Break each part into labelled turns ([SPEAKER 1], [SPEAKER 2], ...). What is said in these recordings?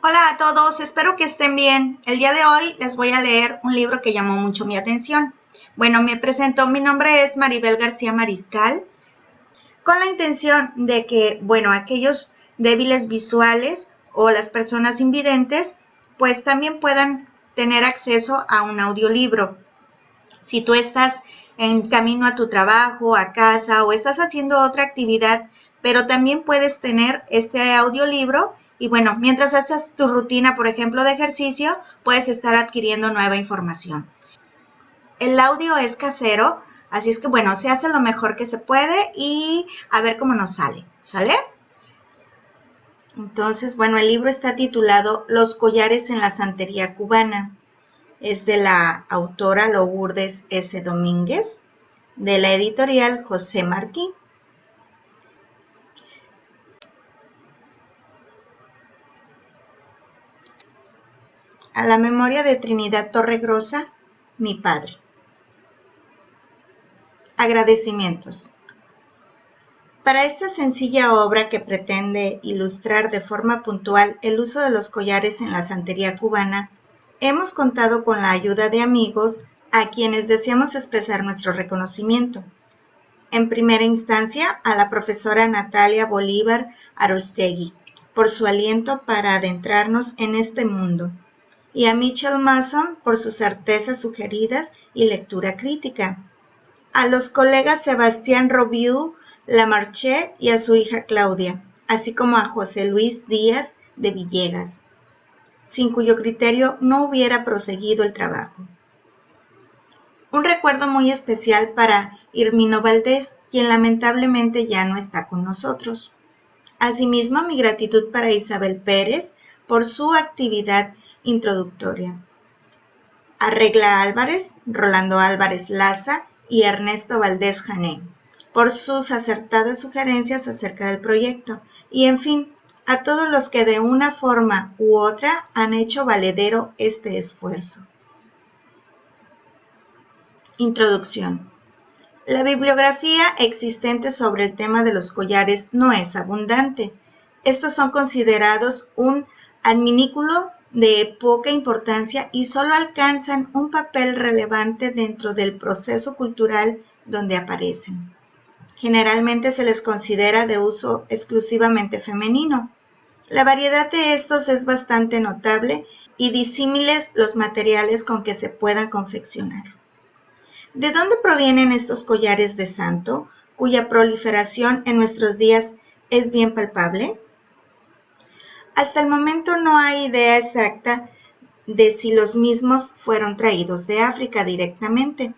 [SPEAKER 1] Hola a todos, espero que estén bien. El día de hoy les voy a leer un libro que llamó mucho mi atención. Bueno, me presento, mi nombre es Maribel García Mariscal, con la intención de que, aquellos débiles visuales o las personas invidentes, pues también puedan tener acceso a un audiolibro. Si tú estás en camino a tu trabajo, a casa o estás haciendo otra actividad, pero también puedes tener este audiolibro y mientras haces tu rutina, por ejemplo, de ejercicio, puedes estar adquiriendo nueva información. El audio es casero, así es que se hace lo mejor que se puede y a ver cómo nos sale, ¿sale? Entonces, el libro está titulado Los collares en la santería cubana. Es de la autora Lourdes S. Domínguez, de la editorial José Martí. A la memoria de Trinidad Torregrosa, mi padre. Agradecimientos. Para esta sencilla obra que pretende ilustrar de forma puntual el uso de los collares en la santería cubana, hemos contado con la ayuda de amigos a quienes deseamos expresar nuestro reconocimiento. En primera instancia, a la profesora Natalia Bolívar Arostegui, por su aliento para adentrarnos en este mundo, y a Michel Masson por sus certezas sugeridas y lectura crítica. A los colegas Sebastián Robiu Lamarche y a su hija Claudia, así como a José Luis Díaz de Villegas, sin cuyo criterio no hubiera proseguido el trabajo. Un recuerdo muy especial para Irmino Valdés, quien lamentablemente ya no está con nosotros. Asimismo, mi gratitud para Isabel Pérez por su actividad introductoria. A Regla Álvarez, Rolando Álvarez Laza y Ernesto Valdés Jané, por sus acertadas sugerencias acerca del proyecto. Y en fin, a todos los que de una forma u otra han hecho valedero este esfuerzo. Introducción. La bibliografía existente sobre el tema de los collares no es abundante. Estos son considerados un adminículo de poca importancia y solo alcanzan un papel relevante dentro del proceso cultural donde aparecen. Generalmente se les considera de uso exclusivamente femenino. La variedad de estos es bastante notable y disímiles los materiales con que se puedan confeccionar. ¿De dónde provienen estos collares de santo, cuya proliferación en nuestros días es bien palpable? Hasta el momento no hay idea exacta de si los mismos fueron traídos de África directamente,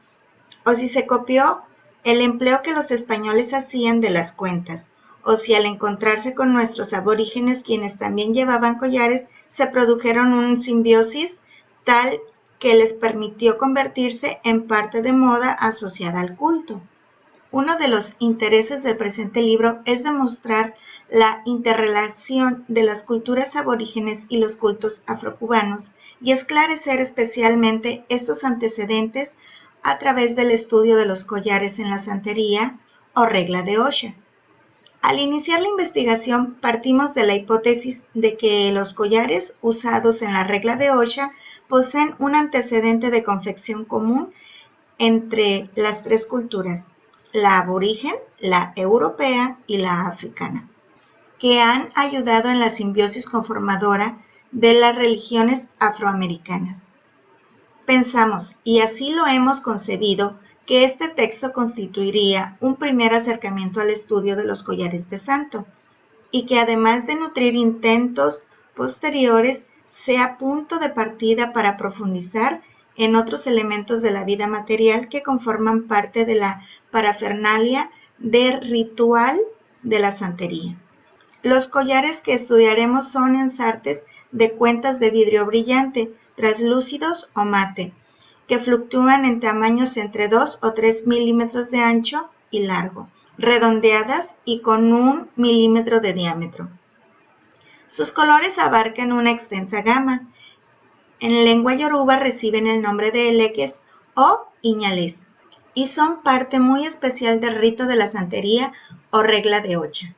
[SPEAKER 1] o si se copió el empleo que los españoles hacían de las cuentas, o si al encontrarse con nuestros aborígenes, quienes también llevaban collares, se produjeron una simbiosis tal que les permitió convertirse en parte de moda asociada al culto. Uno de los intereses del presente libro es demostrar la interrelación de las culturas aborígenes y los cultos afrocubanos y esclarecer especialmente estos antecedentes a través del estudio de los collares en la santería o regla de Osha. Al iniciar la investigación partimos de la hipótesis de que los collares usados en la regla de Osha poseen un antecedente de confección común entre las tres culturas, la aborigen, la europea y la africana, que han ayudado en la simbiosis conformadora de las religiones afroamericanas. Pensamos, y así lo hemos concebido, que este texto constituiría un primer acercamiento al estudio de los collares de santo, y que además de nutrir intentos posteriores, sea punto de partida para profundizar en otros elementos de la vida material que conforman parte de la parafernalia del ritual de la santería. Los collares que estudiaremos son ensartes de cuentas de vidrio brillante, translúcidos o mate, que fluctúan en tamaños entre 2 o 3 milímetros de ancho y largo, redondeadas y con 1 milímetro de diámetro. Sus colores abarcan una extensa gama. En lengua yoruba reciben el nombre de eleques o iñales y son parte muy especial del rito de la santería o regla de Ocha.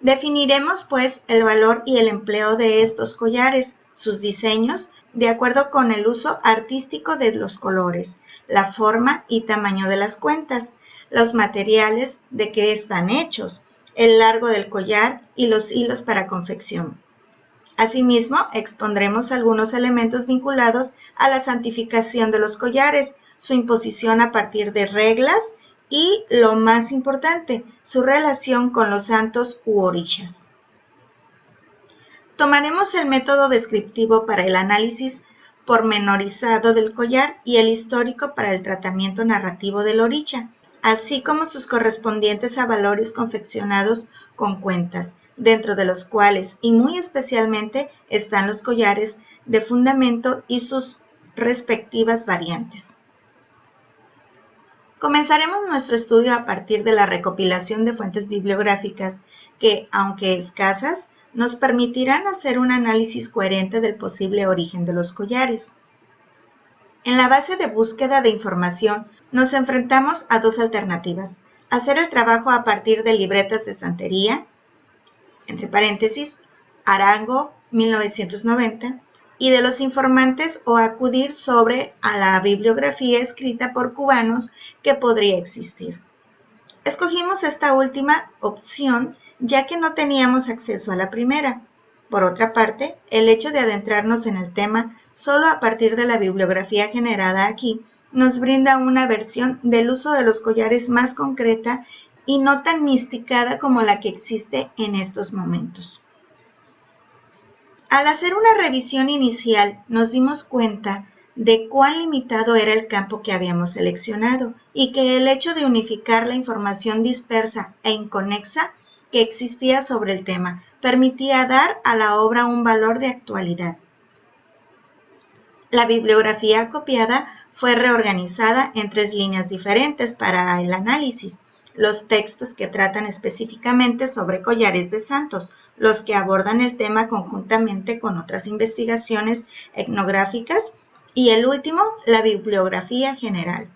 [SPEAKER 1] Definiremos, pues, el valor y el empleo de estos collares, sus diseños, de acuerdo con el uso artístico de los colores, la forma y tamaño de las cuentas, los materiales de que están hechos, el largo del collar y los hilos para confección. Asimismo, expondremos algunos elementos vinculados a la santificación de los collares, su imposición a partir de reglas y, lo más importante, su relación con los santos u orishas. Tomaremos el método descriptivo para el análisis pormenorizado del collar y el histórico para el tratamiento narrativo del orisha, así como sus correspondientes a valores confeccionados con cuentas, dentro de los cuales y muy especialmente están los collares de fundamento y sus respectivas variantes. Comenzaremos nuestro estudio a partir de la recopilación de fuentes bibliográficas que, aunque escasas, nos permitirán hacer un análisis coherente del posible origen de los collares. En la base de búsqueda de información nos enfrentamos a dos alternativas: hacer el trabajo a partir de libretas de santería, entre paréntesis, Arango, 1990, y de los informantes, o acudir a la bibliografía escrita por cubanos que podría existir. Escogimos esta última opción ya que no teníamos acceso a la primera. Por otra parte, el hecho de adentrarnos en el tema solo a partir de la bibliografía generada aquí nos brinda una versión del uso de los collares más concreta y no tan misticada como la que existe en estos momentos. Al hacer una revisión inicial, nos dimos cuenta de cuán limitado era el campo que habíamos seleccionado y que el hecho de unificar la información dispersa e inconexa que existía sobre el tema permitía dar a la obra un valor de actualidad. La bibliografía copiada fue reorganizada en 3 líneas diferentes para el análisis: los textos que tratan específicamente sobre collares de santos, los que abordan el tema conjuntamente con otras investigaciones etnográficas, y el último, la bibliografía general.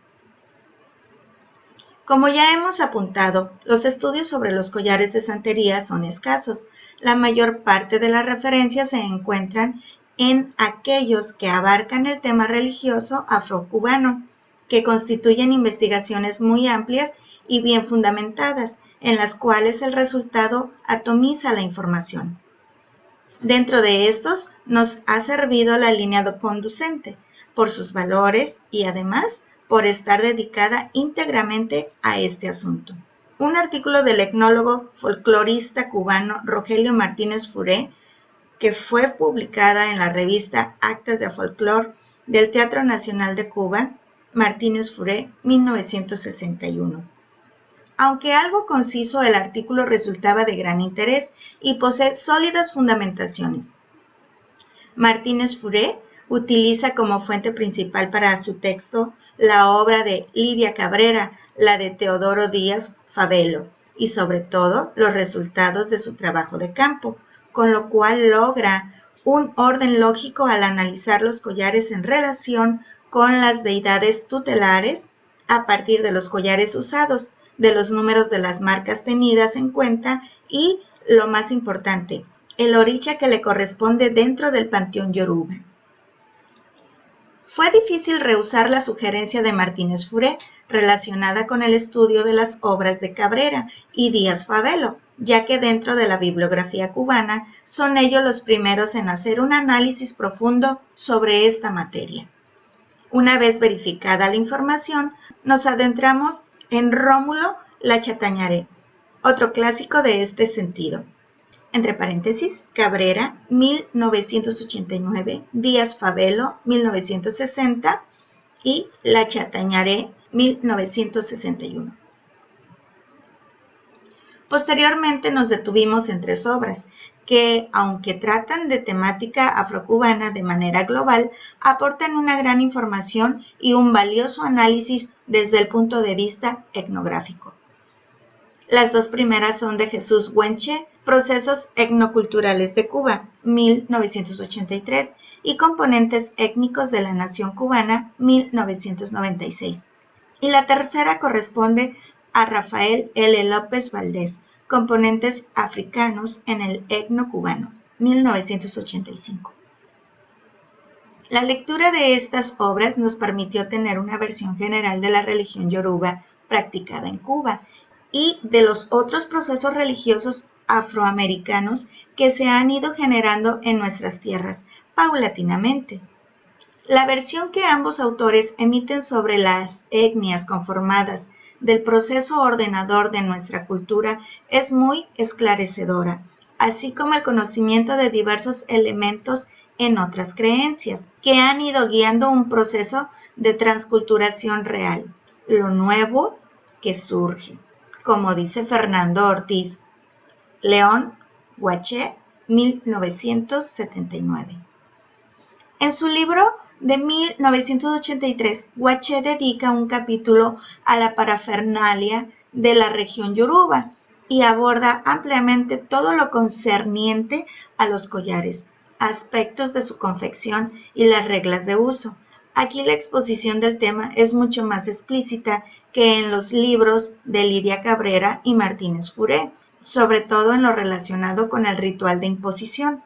[SPEAKER 1] Como ya hemos apuntado, los estudios sobre los collares de santería son escasos. La mayor parte de las referencias se encuentran en aquellos que abarcan el tema religioso afrocubano, que constituyen investigaciones muy amplias y bien fundamentadas, en las cuales el resultado atomiza la información. Dentro de estos nos ha servido la línea conducente, por sus valores y además por estar dedicada íntegramente a este asunto. Un artículo del etnólogo folclorista cubano Rogelio Martínez Furé, que fue publicada en la revista Actas de Folclore del Teatro Nacional de Cuba, Martínez Furé, 1961. Aunque algo conciso, el artículo resultaba de gran interés y posee sólidas fundamentaciones. Martínez Furé utiliza como fuente principal para su texto la obra de Lidia Cabrera, la de Teodoro Díaz Fabelo, y sobre todo los resultados de su trabajo de campo, con lo cual logra un orden lógico al analizar los collares en relación con las deidades tutelares a partir de los collares usados, de los números de las marcas tenidas en cuenta y, lo más importante, el orisha que le corresponde dentro del panteón yoruba. Fue difícil rehusar la sugerencia de Martínez Furé relacionada con el estudio de las obras de Cabrera y Díaz Fabelo, ya que dentro de la bibliografía cubana son ellos los primeros en hacer un análisis profundo sobre esta materia. Una vez verificada la información, nos adentramos en Rómulo La Chatañaré, otro clásico de este sentido. Entre paréntesis, Cabrera, 1989, Díaz Fabelo, 1960 y La Chatañaré, 1961. Posteriormente nos detuvimos en 3 obras que, aunque tratan de temática afrocubana de manera global, aportan una gran información y un valioso análisis desde el punto de vista etnográfico. Las 2 primeras son de Jesús Güenche, Procesos etnoculturales de Cuba, 1983, y Componentes étnicos de la nación cubana, 1996. Y la tercera corresponde a Rafael L. López Valdés, componentes africanos en el etno cubano, 1985. La lectura de estas obras nos permitió tener una versión general de la religión yoruba practicada en Cuba y de los otros procesos religiosos afroamericanos que se han ido generando en nuestras tierras paulatinamente. La versión que ambos autores emiten sobre las etnias conformadas del proceso ordenador de nuestra cultura es muy esclarecedora, así como el conocimiento de diversos elementos en otras creencias, que han ido guiando un proceso de transculturación real, lo nuevo que surge, como dice Fernando Ortiz León, Guaché, 1979. En su libro de 1983, Guaché dedica un capítulo a la parafernalia de la región yoruba y aborda ampliamente todo lo concerniente a los collares, aspectos de su confección y las reglas de uso. Aquí la exposición del tema es mucho más explícita que en los libros de Lidia Cabrera y Martínez Furé, sobre todo en lo relacionado con el ritual de imposición.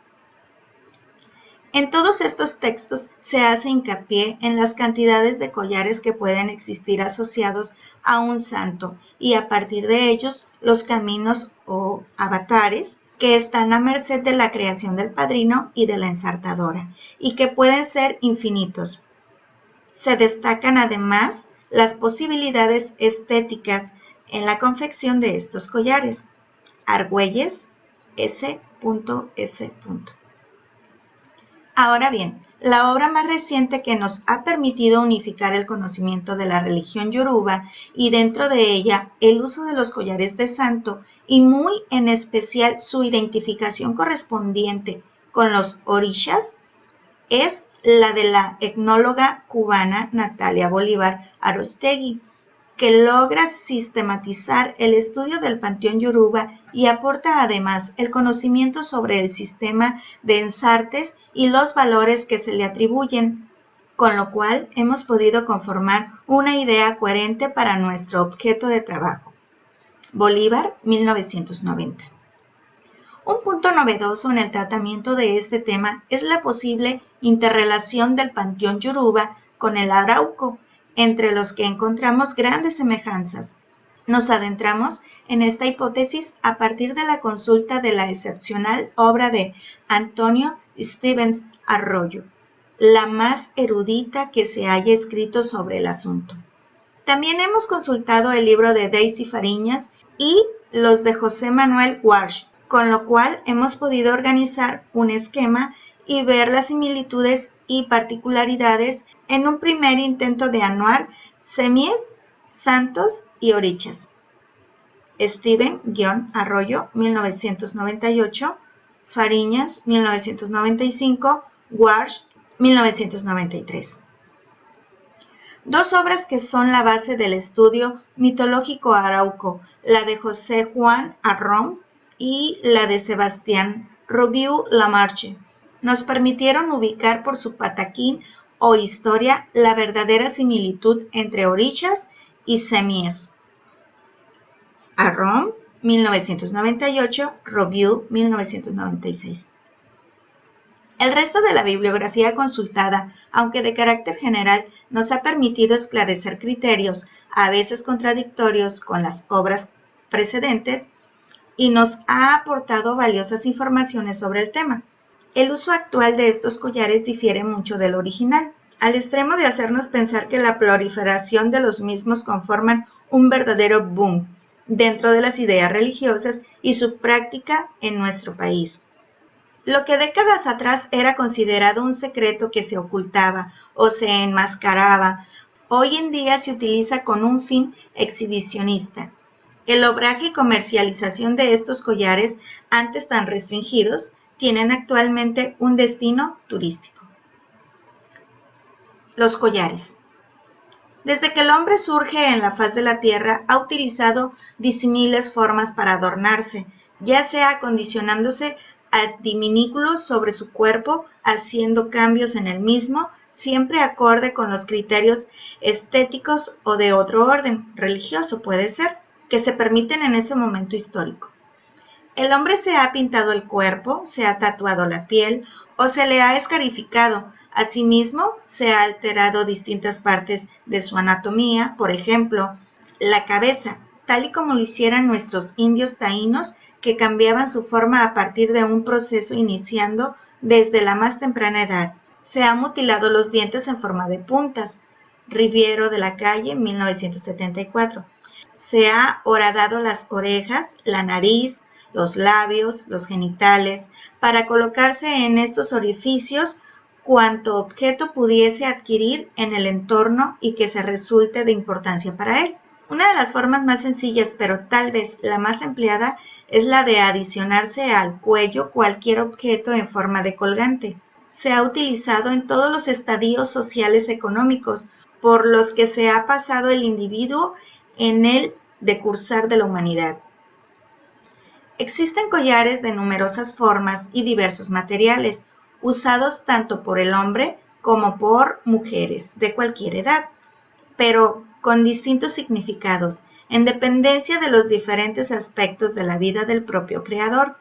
[SPEAKER 1] En todos estos textos se hace hincapié en las cantidades de collares que pueden existir asociados a un santo y a partir de ellos los caminos o avatares que están a merced de la creación del padrino y de la ensartadora y que pueden ser infinitos. Se destacan además las posibilidades estéticas en la confección de estos collares. Argüelles, S.F. Ahora bien, la obra más reciente que nos ha permitido unificar el conocimiento de la religión yoruba y dentro de ella el uso de los collares de santo y muy en especial su identificación correspondiente con los orishas es la de la etnóloga cubana Natalia Bolívar Aróstegui, que logra sistematizar el estudio del panteón yoruba y aporta además el conocimiento sobre el sistema de ensartes y los valores que se le atribuyen, con lo cual hemos podido conformar una idea coherente para nuestro objeto de trabajo. Bolívar, 1990. Un punto novedoso en el tratamiento de este tema es la posible interrelación del panteón yoruba con el arauco, entre los que encontramos grandes semejanzas. Nos adentramos en esta hipótesis a partir de la consulta de la excepcional obra de Antonio Stevens Arroyo, la más erudita que se haya escrito sobre el asunto. También hemos consultado el libro de Daisy Fariñas y los de José Manuel Walsh, con lo cual hemos podido organizar un esquema y ver las similitudes y particularidades en un primer intento de anuar semies, santos y orichas. Steven-Arroyo, 1998, Fariñas, 1995, Walsh, 1993. Dos obras que son la base del estudio mitológico arauco, la de José Juan Arrón y la de Sebastián Robiu Lamarche, nos permitieron ubicar por su pataquín o historia la verdadera similitud entre orichas y semies. Arrón, 1998, Robiu, 1996. El resto de la bibliografía consultada, aunque de carácter general, nos ha permitido esclarecer criterios, a veces contradictorios con las obras precedentes, y nos ha aportado valiosas informaciones sobre el tema. El uso actual de estos collares difiere mucho del original, al extremo de hacernos pensar que la proliferación de los mismos conforman un verdadero boom dentro de las ideas religiosas y su práctica en nuestro país. Lo que décadas atrás era considerado un secreto que se ocultaba o se enmascaraba, hoy en día se utiliza con un fin exhibicionista. El obraje y comercialización de estos collares, antes tan restringidos, tienen actualmente un destino turístico. Los collares. Desde que el hombre surge en la faz de la tierra, ha utilizado disímiles formas para adornarse, ya sea acondicionándose adminículos sobre su cuerpo, haciendo cambios en el mismo, siempre acorde con los criterios estéticos o de otro orden, religioso puede ser, que se permiten en ese momento histórico. El hombre se ha pintado el cuerpo, se ha tatuado la piel o se le ha escarificado. Asimismo, se ha alterado distintas partes de su anatomía, por ejemplo, la cabeza, tal y como lo hicieran nuestros indios taínos, que cambiaban su forma a partir de un proceso iniciando desde la más temprana edad. Se han mutilado los dientes en forma de puntas. Riviero de la Calle, 1974. Se ha horadado las orejas, la nariz, los labios, los genitales, para colocarse en estos orificios cuanto objeto pudiese adquirir en el entorno y que se resulte de importancia para él. Una de las formas más sencillas, pero tal vez la más empleada, es la de adicionarse al cuello cualquier objeto en forma de colgante. Se ha utilizado en todos los estadios sociales económicos por los que se ha pasado el individuo en el decursar de la humanidad. Existen collares de numerosas formas y diversos materiales, usados tanto por el hombre como por mujeres de cualquier edad, pero con distintos significados, en dependencia de los diferentes aspectos de la vida del propio creador.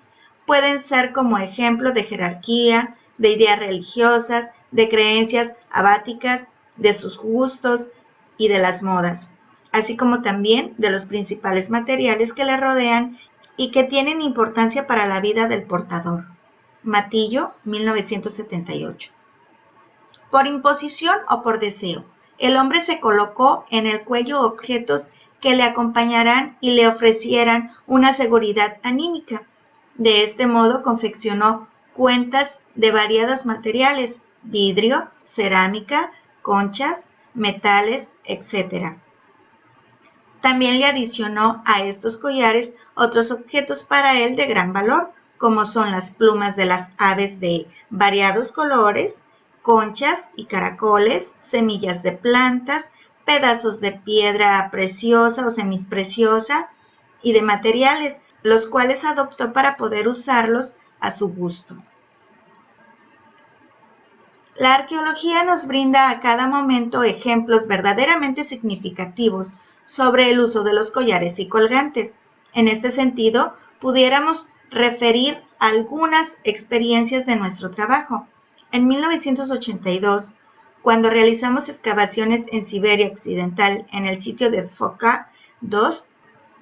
[SPEAKER 1] Pueden ser como ejemplo de jerarquía, de ideas religiosas, de creencias abáticas, de sus gustos y de las modas, así como también de los principales materiales que le rodean y que tienen importancia para la vida del portador. Matillo, 1978. Por imposición o por deseo, el hombre se colocó en el cuello objetos que le acompañarán y le ofrecieran una seguridad anímica. De este modo confeccionó cuentas de variados materiales, vidrio, cerámica, conchas, metales, etc. También le adicionó a estos collares otros objetos para él de gran valor, como son las plumas de las aves de variados colores, conchas y caracoles, semillas de plantas, pedazos de piedra preciosa o semispreciosa y de materiales, los cuales adoptó para poder usarlos a su gusto. La arqueología nos brinda a cada momento ejemplos verdaderamente significativos sobre el uso de los collares y colgantes. En este sentido, pudiéramos referir algunas experiencias de nuestro trabajo. En 1982, cuando realizamos excavaciones en Siberia Occidental en el sitio de Foka II,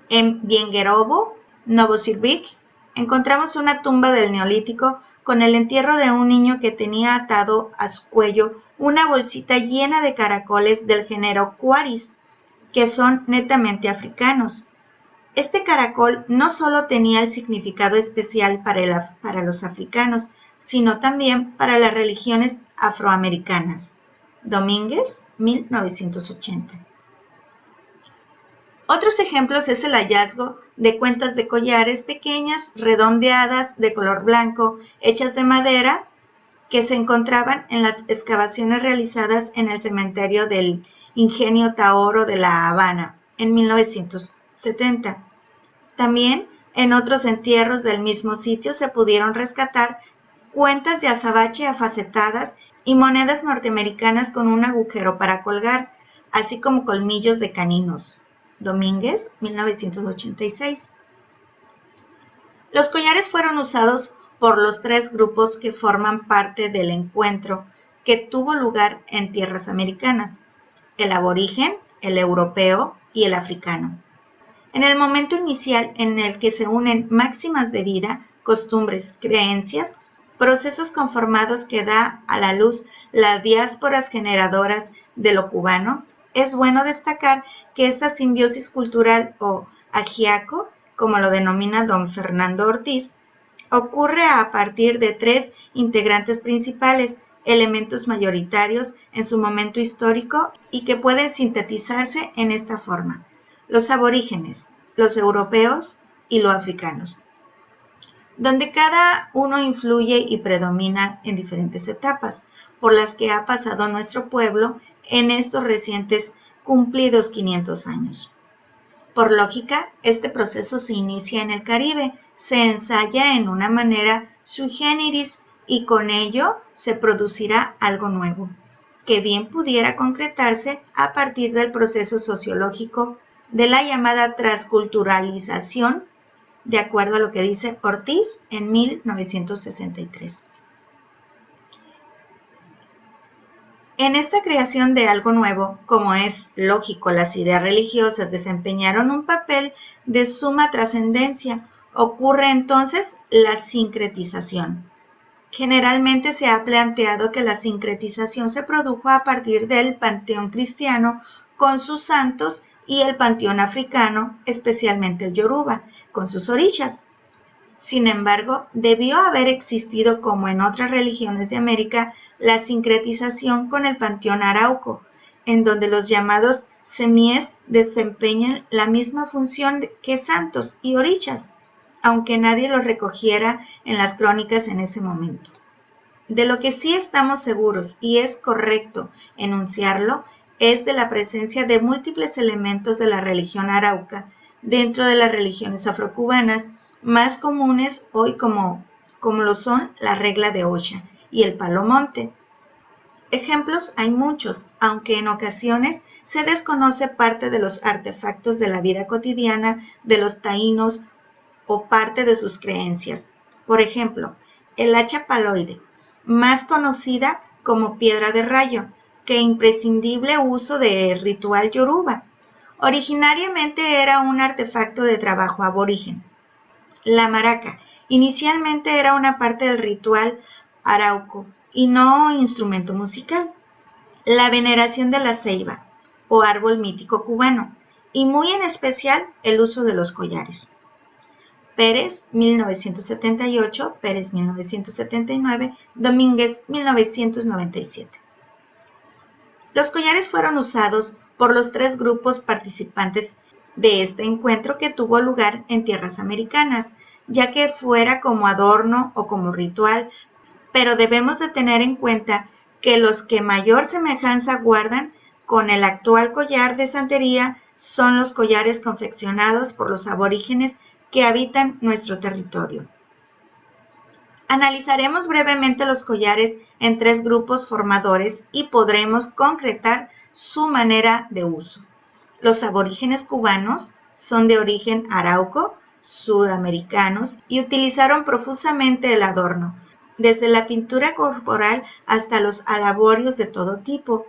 [SPEAKER 1] en Viengerovo, Novosibirsk, encontramos una tumba del Neolítico con el entierro de un niño que tenía atado a su cuello una bolsita llena de caracoles del género Quaris, que son netamente africanos. Este caracol no solo tenía el significado especial para los africanos, sino también para las religiones afroamericanas. Domínguez, 1980. Otros ejemplos es el hallazgo de cuentas de collares pequeñas, redondeadas, de color blanco, hechas de madera, que se encontraban en las excavaciones realizadas en el cementerio del Ingenio Taoro de La Habana en 1970. También en otros entierros del mismo sitio se pudieron rescatar cuentas de azabache afacetadas y monedas norteamericanas con un agujero para colgar, así como colmillos de caninos. Domínguez, 1986. Los collares fueron usados por los tres grupos que forman parte del encuentro que tuvo lugar en tierras americanas: el aborigen, el europeo y el africano. En el momento inicial en el que se unen máximas de vida, costumbres, creencias, procesos conformados que da a la luz las diásporas generadoras de lo cubano, es bueno destacar que esta simbiosis cultural o ajiaco, como lo denomina don Fernando Ortiz, ocurre a partir de tres integrantes principales, elementos mayoritarios en su momento histórico y que pueden sintetizarse en esta forma: los aborígenes, los europeos y los africanos, donde cada uno influye y predomina en diferentes etapas por las que ha pasado nuestro pueblo en estos recientes cumplidos 500 años. Por lógica, este proceso se inicia en el Caribe, se ensaya en una manera sui generis y con ello se producirá algo nuevo, que bien pudiera concretarse a partir del proceso sociológico de la llamada transculturalización de acuerdo a lo que dice Ortiz en 1963. En esta creación de algo nuevo, como es lógico, las ideas religiosas desempeñaron un papel de suma trascendencia. Ocurre entonces la sincretización. Generalmente se ha planteado que la sincretización se produjo a partir del panteón cristiano con sus santos y el panteón africano, especialmente el Yoruba, con sus orishas. Sin embargo, debió haber existido, como en otras religiones de América, la sincretización con el panteón arauco, en donde los llamados semíes desempeñan la misma función que santos y orishas, aunque nadie los recogiera en las crónicas en ese momento. De lo que sí estamos seguros, y es correcto enunciarlo, es de la presencia de múltiples elementos de la religión arauca dentro de las religiones afrocubanas, más comunes hoy como lo son la regla de Osha y el palo monte. Ejemplos hay muchos, aunque en ocasiones se desconoce parte de los artefactos de la vida cotidiana de los taínos o parte de sus creencias. Por ejemplo, el hacha paloide, más conocida como piedra de rayo, que imprescindible uso del ritual yoruba. Originariamente era un artefacto de trabajo aborigen. La maraca, inicialmente era una parte del ritual arauco y no instrumento musical. La veneración de la ceiba, o árbol mítico cubano, y muy en especial el uso de los collares. Pérez, 1978, Pérez, 1979, Domínguez, 1997. Los collares fueron usados por los 3 grupos participantes de este encuentro que tuvo lugar en tierras americanas, ya que fuera como adorno o como ritual, pero debemos de tener en cuenta que los que mayor semejanza guardan con el actual collar de santería son los collares confeccionados por los aborígenes que habitan nuestro territorio. Analizaremos brevemente los collares en 3 grupos formadores y podremos concretar su manera de uso. Los aborígenes cubanos son de origen arauco, sudamericanos y utilizaron profusamente el adorno, desde la pintura corporal hasta los alaborios de todo tipo,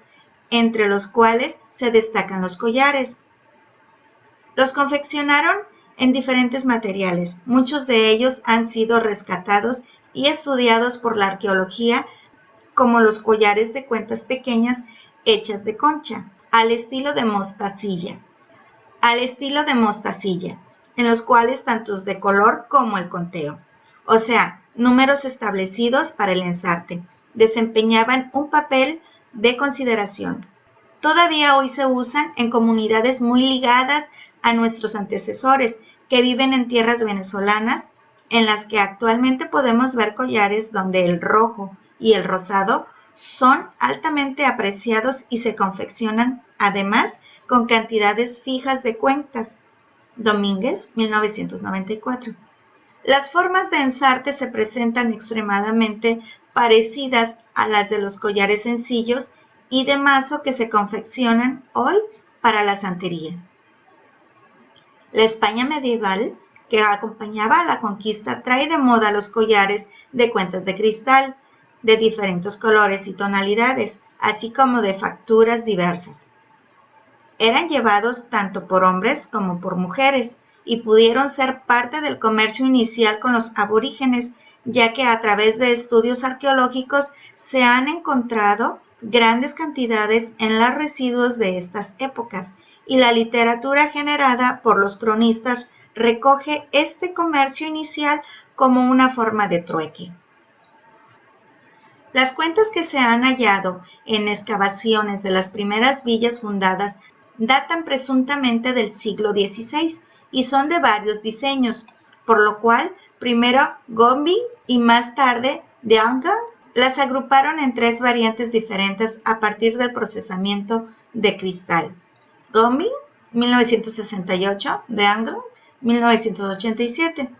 [SPEAKER 1] entre los cuales se destacan los collares. Los confeccionaron en diferentes materiales, muchos de ellos han sido rescatados y estudiados por la arqueología, como los collares de cuentas pequeñas hechas de concha, al estilo de mostacilla, en los cuales tanto de color como el conteo, o sea, números establecidos para el ensarte, desempeñaban un papel de consideración. Todavía hoy se usan en comunidades muy ligadas a nuestros antecesores que viven en tierras venezolanas, en las que actualmente podemos ver collares donde el rojo y el rosado son altamente apreciados y se confeccionan, además, con cantidades fijas de cuentas. Domínguez, 1994. Las formas de ensarte se presentan extremadamente parecidas a las de los collares sencillos y de mazo que se confeccionan hoy para la santería. La España medieval, que acompañaba a la conquista, trae de moda los collares de cuentas de cristal, de diferentes colores y tonalidades, así como de facturas diversas. Eran llevados tanto por hombres como por mujeres y pudieron ser parte del comercio inicial con los aborígenes, ya que a través de estudios arqueológicos se han encontrado grandes cantidades en los residuos de estas épocas, y la literatura generada por los cronistas recoge este comercio inicial como una forma de trueque. Las cuentas que se han hallado en excavaciones de las primeras villas fundadas datan presuntamente del siglo XVI y son de varios diseños, por lo cual primero Gombi y más tarde Deanga las agruparon en 3 variantes diferentes a partir del procesamiento de cristal. Gombi, 1968, Deanga, 1987.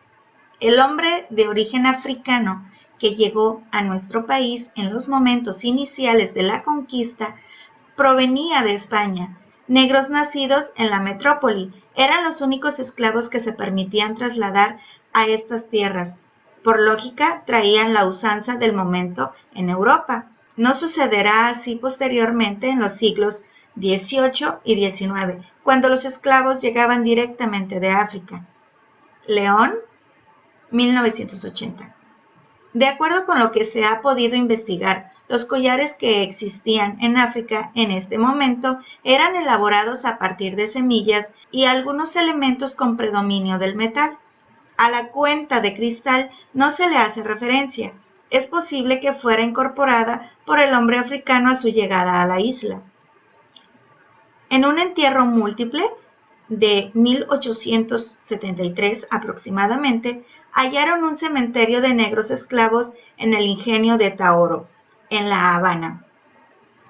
[SPEAKER 1] El hombre de origen africano que llegó a nuestro país en los momentos iniciales de la conquista provenía de España, negros nacidos en la metrópoli Eran los únicos esclavos que se permitían trasladar a estas tierras. Por lógica, traían la usanza del momento en Europa. No sucederá así posteriormente en los siglos XVIII y XIX, cuando los esclavos llegaban directamente de África. León, 1980. De acuerdo con lo que se ha podido investigar, los collares que existían en África en este momento eran elaborados a partir de semillas y algunos elementos con predominio del metal. A la cuenta de cristal no se le hace referencia. Es posible que fuera incorporada por el hombre africano a su llegada a la isla. En un entierro múltiple de 1873 aproximadamente, hallaron un cementerio de negros esclavos en el ingenio de Taoro, en La Habana.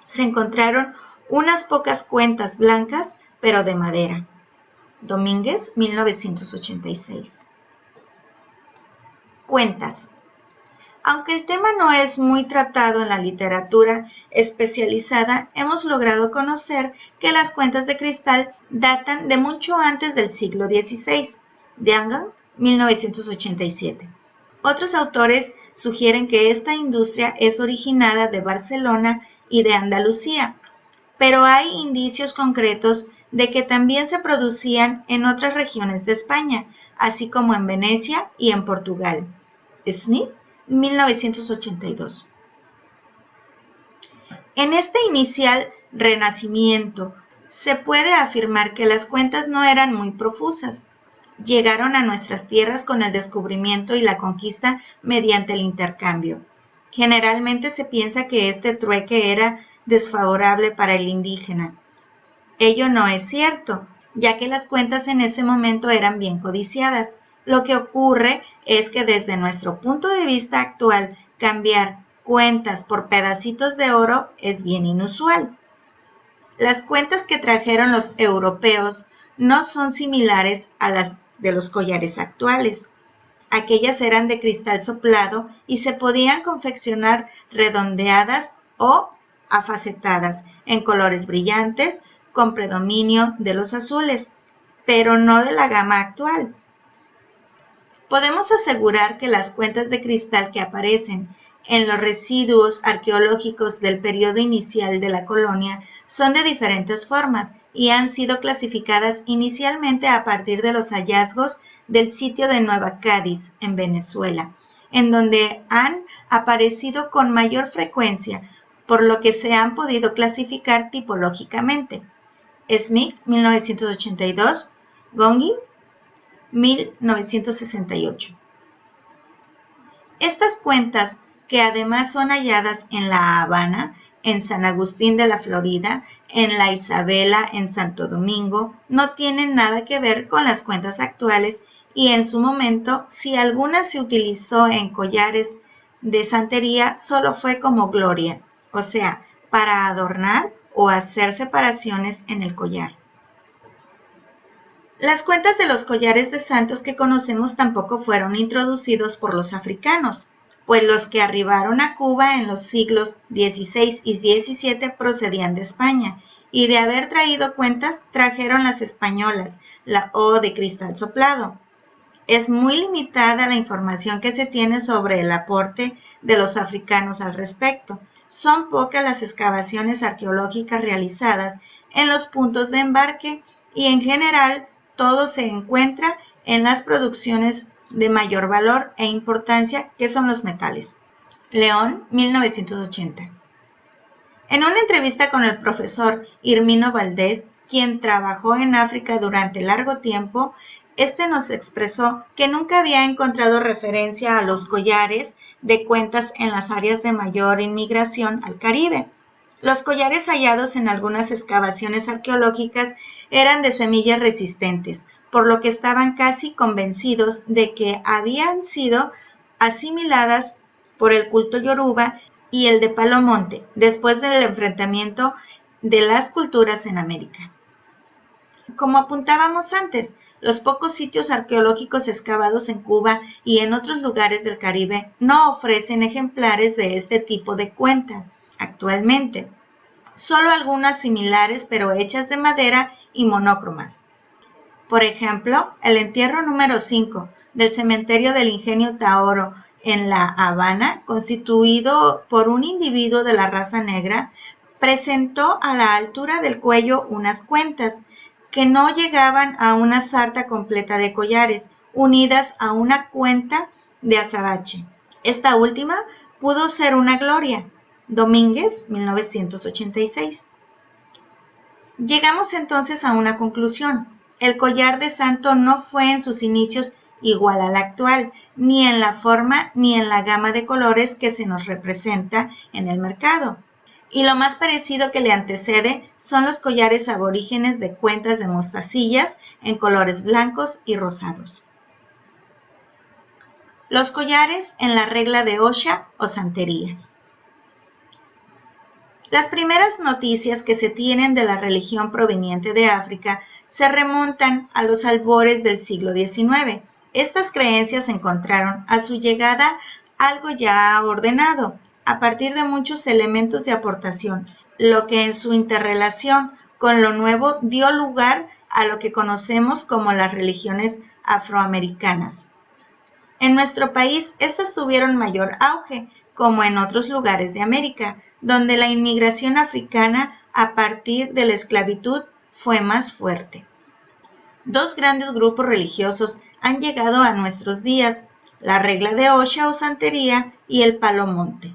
[SPEAKER 1] Se encontraron unas pocas cuentas blancas, pero de madera. Domínguez, 1986. Cuentas. Aunque el tema no es muy tratado en la literatura especializada, hemos logrado conocer que las cuentas de cristal datan de mucho antes del siglo XVI. Dangan, 1987. Otros autores sugieren que esta industria es originada de Barcelona y de Andalucía, pero hay indicios concretos de que también se producían en otras regiones de España, así como en Venecia y en Portugal. Smith, 1982. En este inicial renacimiento, se puede afirmar que las cuentas no eran muy profusas. Llegaron a nuestras tierras con el descubrimiento y la conquista mediante el intercambio. Generalmente se piensa que este trueque era desfavorable para el indígena. Ello no es cierto, ya que las cuentas en ese momento eran bien codiciadas. Lo que ocurre es que desde nuestro punto de vista actual, cambiar cuentas por pedacitos de oro es bien inusual. Las cuentas que trajeron los europeos no son similares a las de los collares actuales. Aquellas eran de cristal soplado y se podían confeccionar redondeadas o afacetadas en colores brillantes con predominio de los azules, pero no de la gama actual. Podemos asegurar que las cuentas de cristal que aparecen en los residuos arqueológicos del periodo inicial de la colonia son de diferentes formas y han sido clasificadas inicialmente a partir de los hallazgos del sitio de Nueva Cádiz, en Venezuela, en donde han aparecido con mayor frecuencia, por lo que se han podido clasificar tipológicamente. Smith, 1982, Gongin, 1968. Estas cuentas, que además son halladas en La Habana, en San Agustín de la Florida, en La Isabela, en Santo Domingo, no tienen nada que ver con las cuentas actuales y en su momento, si alguna se utilizó en collares de santería, solo fue como gloria, o sea, para adornar o hacer separaciones en el collar. Las cuentas de los collares de santos que conocemos tampoco fueron introducidos por los africanos, pues los que arribaron a Cuba en los siglos XVI y XVII procedían de España, y de haber traído cuentas trajeron las españolas, la O de cristal soplado. Es muy limitada la información que se tiene sobre el aporte de los africanos al respecto. Son pocas las excavaciones arqueológicas realizadas en los puntos de embarque y en general todo se encuentra en las producciones de mayor valor e importancia, que son los metales. León, 1980. En una entrevista con el profesor Irmino Valdés, quien trabajó en África durante largo tiempo, este nos expresó que nunca había encontrado referencia a los collares de cuentas en las áreas de mayor inmigración al Caribe. Los collares hallados en algunas excavaciones arqueológicas eran de semillas resistentes, por lo que estaban casi convencidos de que habían sido asimiladas por el culto yoruba y el de Palomonte, después del enfrentamiento de las culturas en América. Como apuntábamos antes, los pocos sitios arqueológicos excavados en Cuba y en otros lugares del Caribe no ofrecen ejemplares de este tipo de cuenta actualmente. Solo algunas similares, pero hechas de madera y monócromas. Por ejemplo, el entierro número 5 del cementerio del Ingenio Taoro en La Habana, constituido por un individuo de la raza negra, presentó a la altura del cuello unas cuentas que no llegaban a una sarta completa de collares, unidas a una cuenta de azabache. Esta última pudo ser una gloria. Domínguez, 1986. Llegamos entonces a una conclusión. El collar de santo no fue en sus inicios igual al actual, ni en la forma ni en la gama de colores que se nos representa en el mercado. Y lo más parecido que le antecede son los collares aborígenes de cuentas de mostacillas en colores blancos y rosados. Los collares en la regla de Osha o santería. Las primeras noticias que se tienen de la religión proveniente de África se remontan a los albores del siglo XIX. Estas creencias encontraron a su llegada algo ya ordenado, a partir de muchos elementos de aportación, lo que en su interrelación con lo nuevo dio lugar a lo que conocemos como las religiones afroamericanas. En nuestro país, estas tuvieron mayor auge, como en otros lugares de América, donde la inmigración africana a partir de la esclavitud fue más fuerte. Dos grandes grupos religiosos han llegado a nuestros días, la regla de Osha o santería y el palo monte.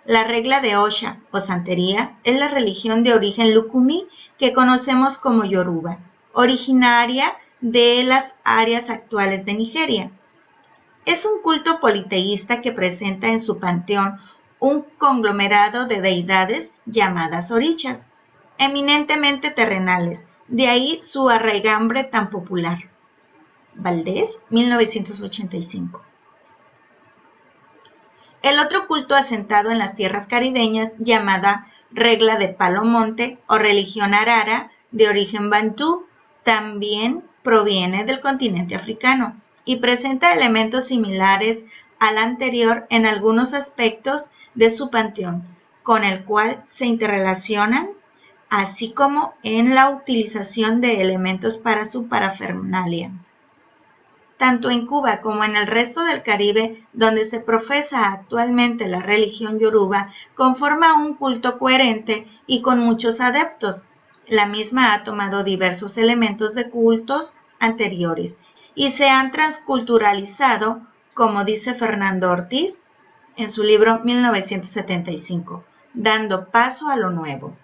[SPEAKER 1] La regla de Osha o santería es la religión de origen Lukumi que conocemos como Yoruba, originaria de las áreas actuales de Nigeria. Es un culto politeísta que presenta en su panteón un conglomerado de deidades llamadas orichas, eminentemente terrenales, de ahí su arraigambre tan popular. Valdés, 1985. El otro culto asentado en las tierras caribeñas, llamada regla de Palo Monte o religión arara de origen bantú, también proviene del continente africano y presenta elementos similares al anterior en algunos aspectos de su panteón, con el cual se interrelacionan, así como en la utilización de elementos para su parafernalia. Tanto en Cuba como en el resto del Caribe, donde se profesa actualmente la religión yoruba, conforma un culto coherente y con muchos adeptos. La misma ha tomado diversos elementos de cultos anteriores y se han transculturalizado, como dice Fernando Ortiz en su libro 1975, dando paso a lo nuevo.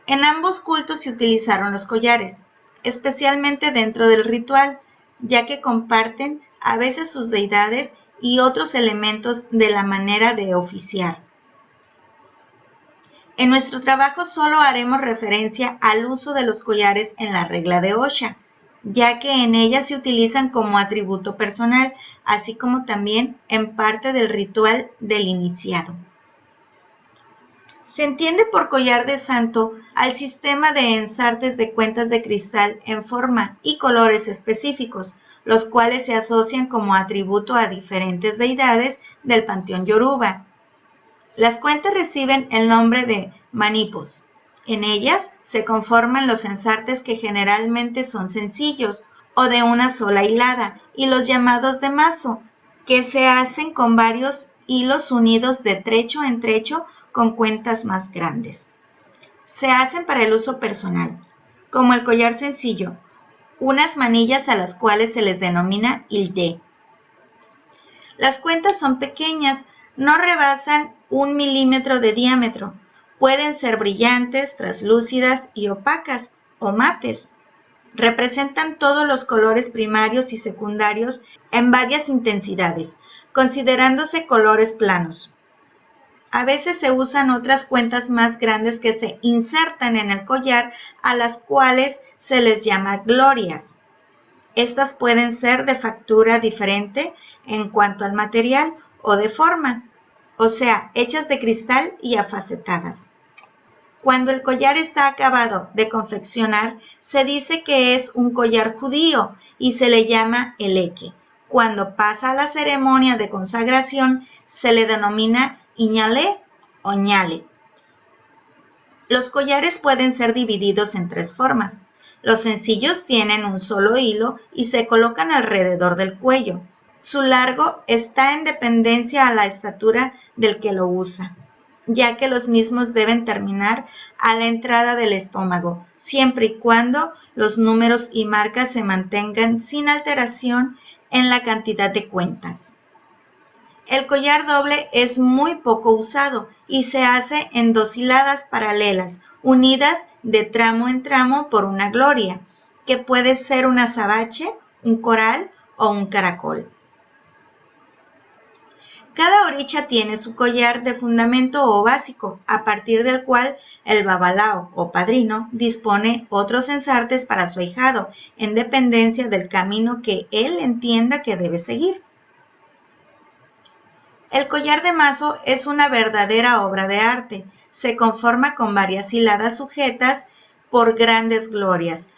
[SPEAKER 1] En ambos cultos se utilizaron los collares, especialmente dentro del ritual, ya que comparten a veces sus deidades y otros elementos de la manera de oficiar. En nuestro trabajo solo haremos referencia al uso de los collares en la regla de Osha, ya que en ella se utilizan como atributo personal, así como también en parte del ritual del iniciado. Se entiende por collar de santo al sistema de ensartes de cuentas de cristal en forma y colores específicos, los cuales se asocian como atributo a diferentes deidades del panteón yoruba. Las cuentas reciben el nombre de manipos. En ellas se conforman los ensartes que generalmente son sencillos o de una sola hilada y los llamados de mazo, que se hacen con varios hilos unidos de trecho en trecho con cuentas más grandes. Se hacen para el uso personal, como el collar sencillo, unas manillas a las cuales se les denomina hilde. Las cuentas son pequeñas, no rebasan 1 milímetro de diámetro. Pueden ser brillantes, translúcidas y opacas o mates. Representan todos los colores primarios y secundarios en varias intensidades, considerándose colores planos. A veces se usan otras cuentas más grandes que se insertan en el collar, a las cuales se les llama glorias. Estas pueden ser de factura diferente en cuanto al material o de forma, o sea, hechas de cristal y afacetadas. Cuando el collar está acabado de confeccionar, se dice que es un collar judío y se le llama eleque. Cuando pasa a la ceremonia de consagración, se le denomina iñale o ñale. Los collares pueden ser divididos en 3 formas. Los sencillos tienen un solo hilo y se colocan alrededor del cuello. Su largo está en dependencia a la estatura del que lo usa, ya que los mismos deben terminar a la entrada del estómago, siempre y cuando los números y marcas se mantengan sin alteración en la cantidad de cuentas. El collar doble es muy poco usado y se hace en 2 hiladas paralelas, unidas de tramo en tramo por una gloria, que puede ser un azabache, un coral o un caracol. Cada oricha tiene su collar de fundamento o básico, a partir del cual el babalao o padrino dispone otros ensartes para su ahijado, en dependencia del camino que él entienda que debe seguir. El collar de mazo es una verdadera obra de arte. Se conforma con varias hiladas sujetas por grandes glorias,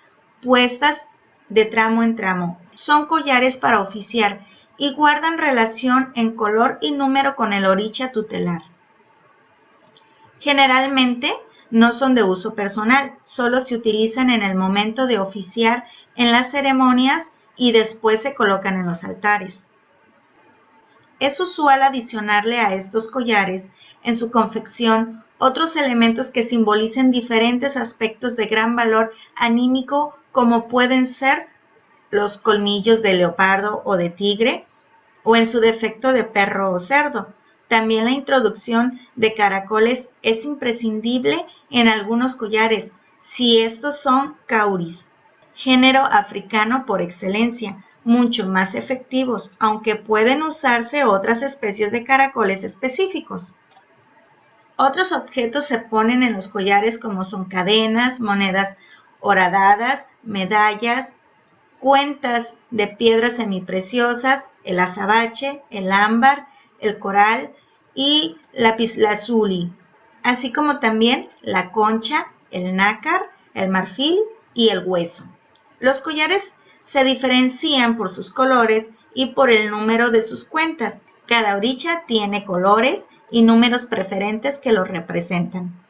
[SPEAKER 1] puestas de tramo en tramo. Son collares para oficiar y guardan relación en color y número con el oricha tutelar. Generalmente no son de uso personal, solo se utilizan en el momento de oficiar en las ceremonias y después se colocan en los altares. Es usual adicionarle a estos collares en su confección otros elementos que simbolicen diferentes aspectos de gran valor anímico, como pueden ser los colmillos de leopardo o de tigre, o en su defecto de perro o cerdo. También la introducción de caracoles es imprescindible en algunos collares, si estos son cauris, género africano por excelencia, mucho más efectivos, aunque pueden usarse otras especies de caracoles específicos. Otros objetos se ponen en los collares como son cadenas, monedas horadadas, medallas, cuentas de piedras semipreciosas, el azabache, el ámbar, el coral y lapislázuli, así como también la concha, el nácar, el marfil y el hueso. Los collares se diferencian por sus colores y por el número de sus cuentas. Cada oricha tiene colores y números preferentes que los representan.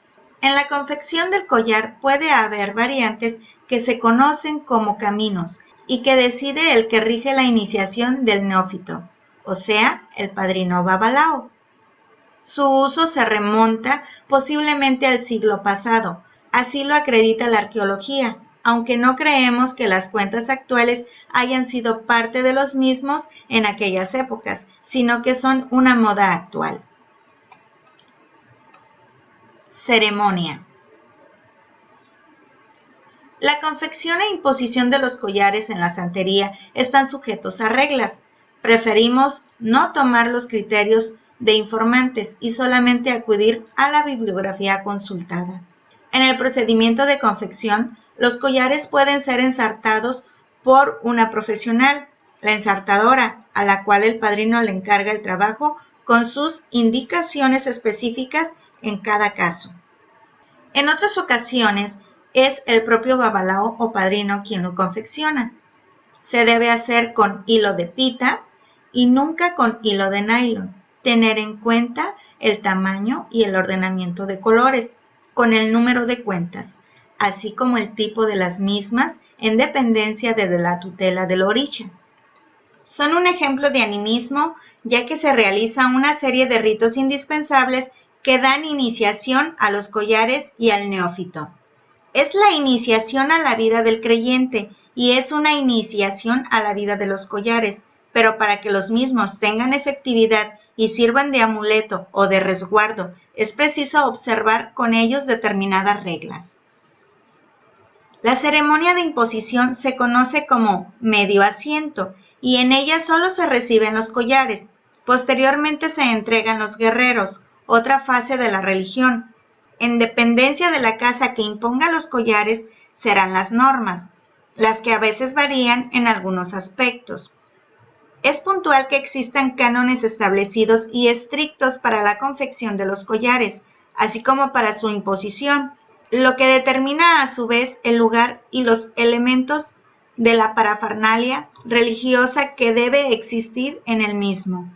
[SPEAKER 1] En la confección del collar puede haber variantes que se conocen como caminos y que decide el que rige la iniciación del neófito, o sea, el padrino babalao. Su uso se remonta posiblemente al siglo pasado, así lo acredita la arqueología, aunque no creemos que las cuentas actuales hayan sido parte de los mismos en aquellas épocas, sino que son una moda actual. Ceremonia. La confección e imposición de los collares en la santería están sujetos a reglas. Preferimos no tomar los criterios de informantes y solamente acudir a la bibliografía consultada. En el procedimiento de confección, los collares pueden ser ensartados por una profesional, la ensartadora, a la cual el padrino le encarga el trabajo con sus indicaciones específicas en cada caso. En otras ocasiones, es el propio babalao o padrino quien lo confecciona. Se debe hacer con hilo de pita y nunca con hilo de nylon. Tener en cuenta el tamaño y el ordenamiento de colores, con el número de cuentas, así como el tipo de las mismas en dependencia de la tutela del oricha. Son un ejemplo de animismo, ya que se realiza una serie de ritos indispensables que dan iniciación a los collares y al neófito. Es la iniciación a la vida del creyente y es una iniciación a la vida de los collares, pero para que los mismos tengan efectividad y sirvan de amuleto o de resguardo, es preciso observar con ellos determinadas reglas. La ceremonia de imposición se conoce como medio asiento y en ella solo se reciben los collares. Posteriormente se entregan los guerreros, otra fase de la religión. En dependencia de la casa que imponga los collares serán las normas, las que a veces varían en algunos aspectos. Es puntual que existan cánones establecidos y estrictos para la confección de los collares, así como para su imposición, lo que determina a su vez el lugar y los elementos de la parafernalia religiosa que debe existir en el mismo.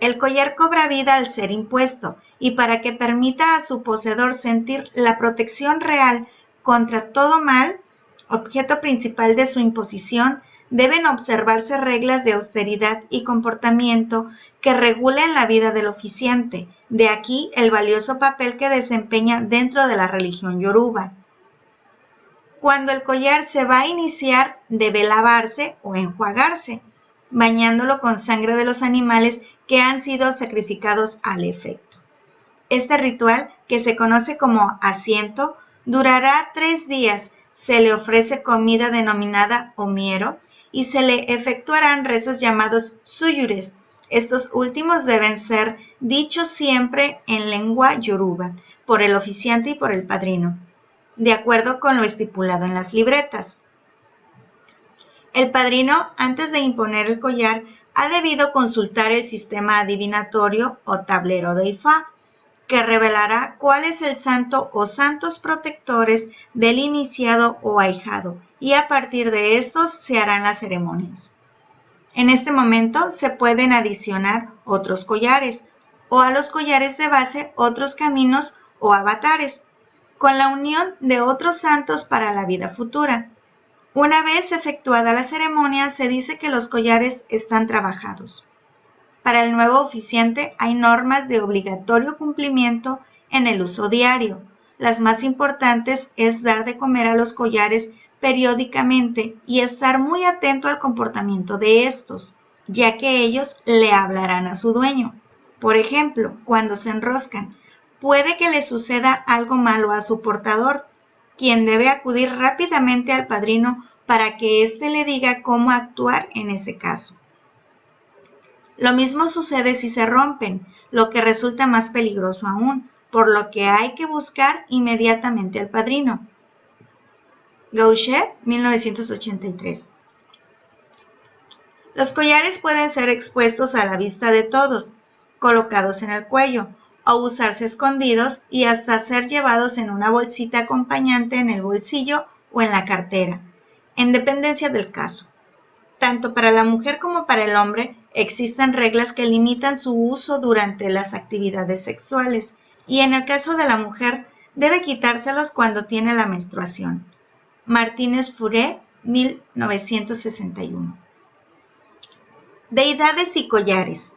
[SPEAKER 1] El collar cobra vida al ser impuesto y para que permita a su poseedor sentir la protección real contra todo mal, objeto principal de su imposición, deben observarse reglas de austeridad y comportamiento que regulen la vida del oficiante. De aquí el valioso papel que desempeña dentro de la religión yoruba. Cuando el collar se va a iniciar, debe lavarse o enjuagarse, bañándolo con sangre de los animales que han sido sacrificados al efecto. Este ritual, que se conoce como asiento, durará 3 días. Se le ofrece comida denominada omiero y se le efectuarán rezos llamados suyures. Estos últimos deben ser dichos siempre en lengua yoruba, por el oficiante y por el padrino, de acuerdo con lo estipulado en las libretas. El padrino, antes de imponer el collar, ha debido consultar el sistema adivinatorio o tablero de Ifá, que revelará cuál es el santo o santos protectores del iniciado o ahijado, y a partir de estos se harán las ceremonias. En este momento se pueden adicionar otros collares, o a los collares de base otros caminos o avatares, con la unión de otros santos para la vida futura. Una vez efectuada la ceremonia, se dice que los collares están trabajados. Para el nuevo oficiante hay normas de obligatorio cumplimiento en el uso diario. Las más importantes es dar de comer a los collares periódicamente y estar muy atento al comportamiento de estos, ya que ellos le hablarán a su dueño. Por ejemplo, cuando se enroscan, puede que le suceda algo malo a su portador, quien debe acudir rápidamente al padrino para que éste le diga cómo actuar en ese caso. Lo mismo sucede si se rompen, lo que resulta más peligroso aún, por lo que hay que buscar inmediatamente al padrino. Gaucher, 1983. Los collares pueden ser expuestos a la vista de todos, colocados en el cuello, o usarse escondidos y hasta ser llevados en una bolsita acompañante en el bolsillo o en la cartera, en dependencia del caso. Tanto para la mujer como para el hombre existen reglas que limitan su uso durante las actividades sexuales, y en el caso de la mujer debe quitárselos cuando tiene la menstruación. Martínez-Furé, 1961. Deidades y collares.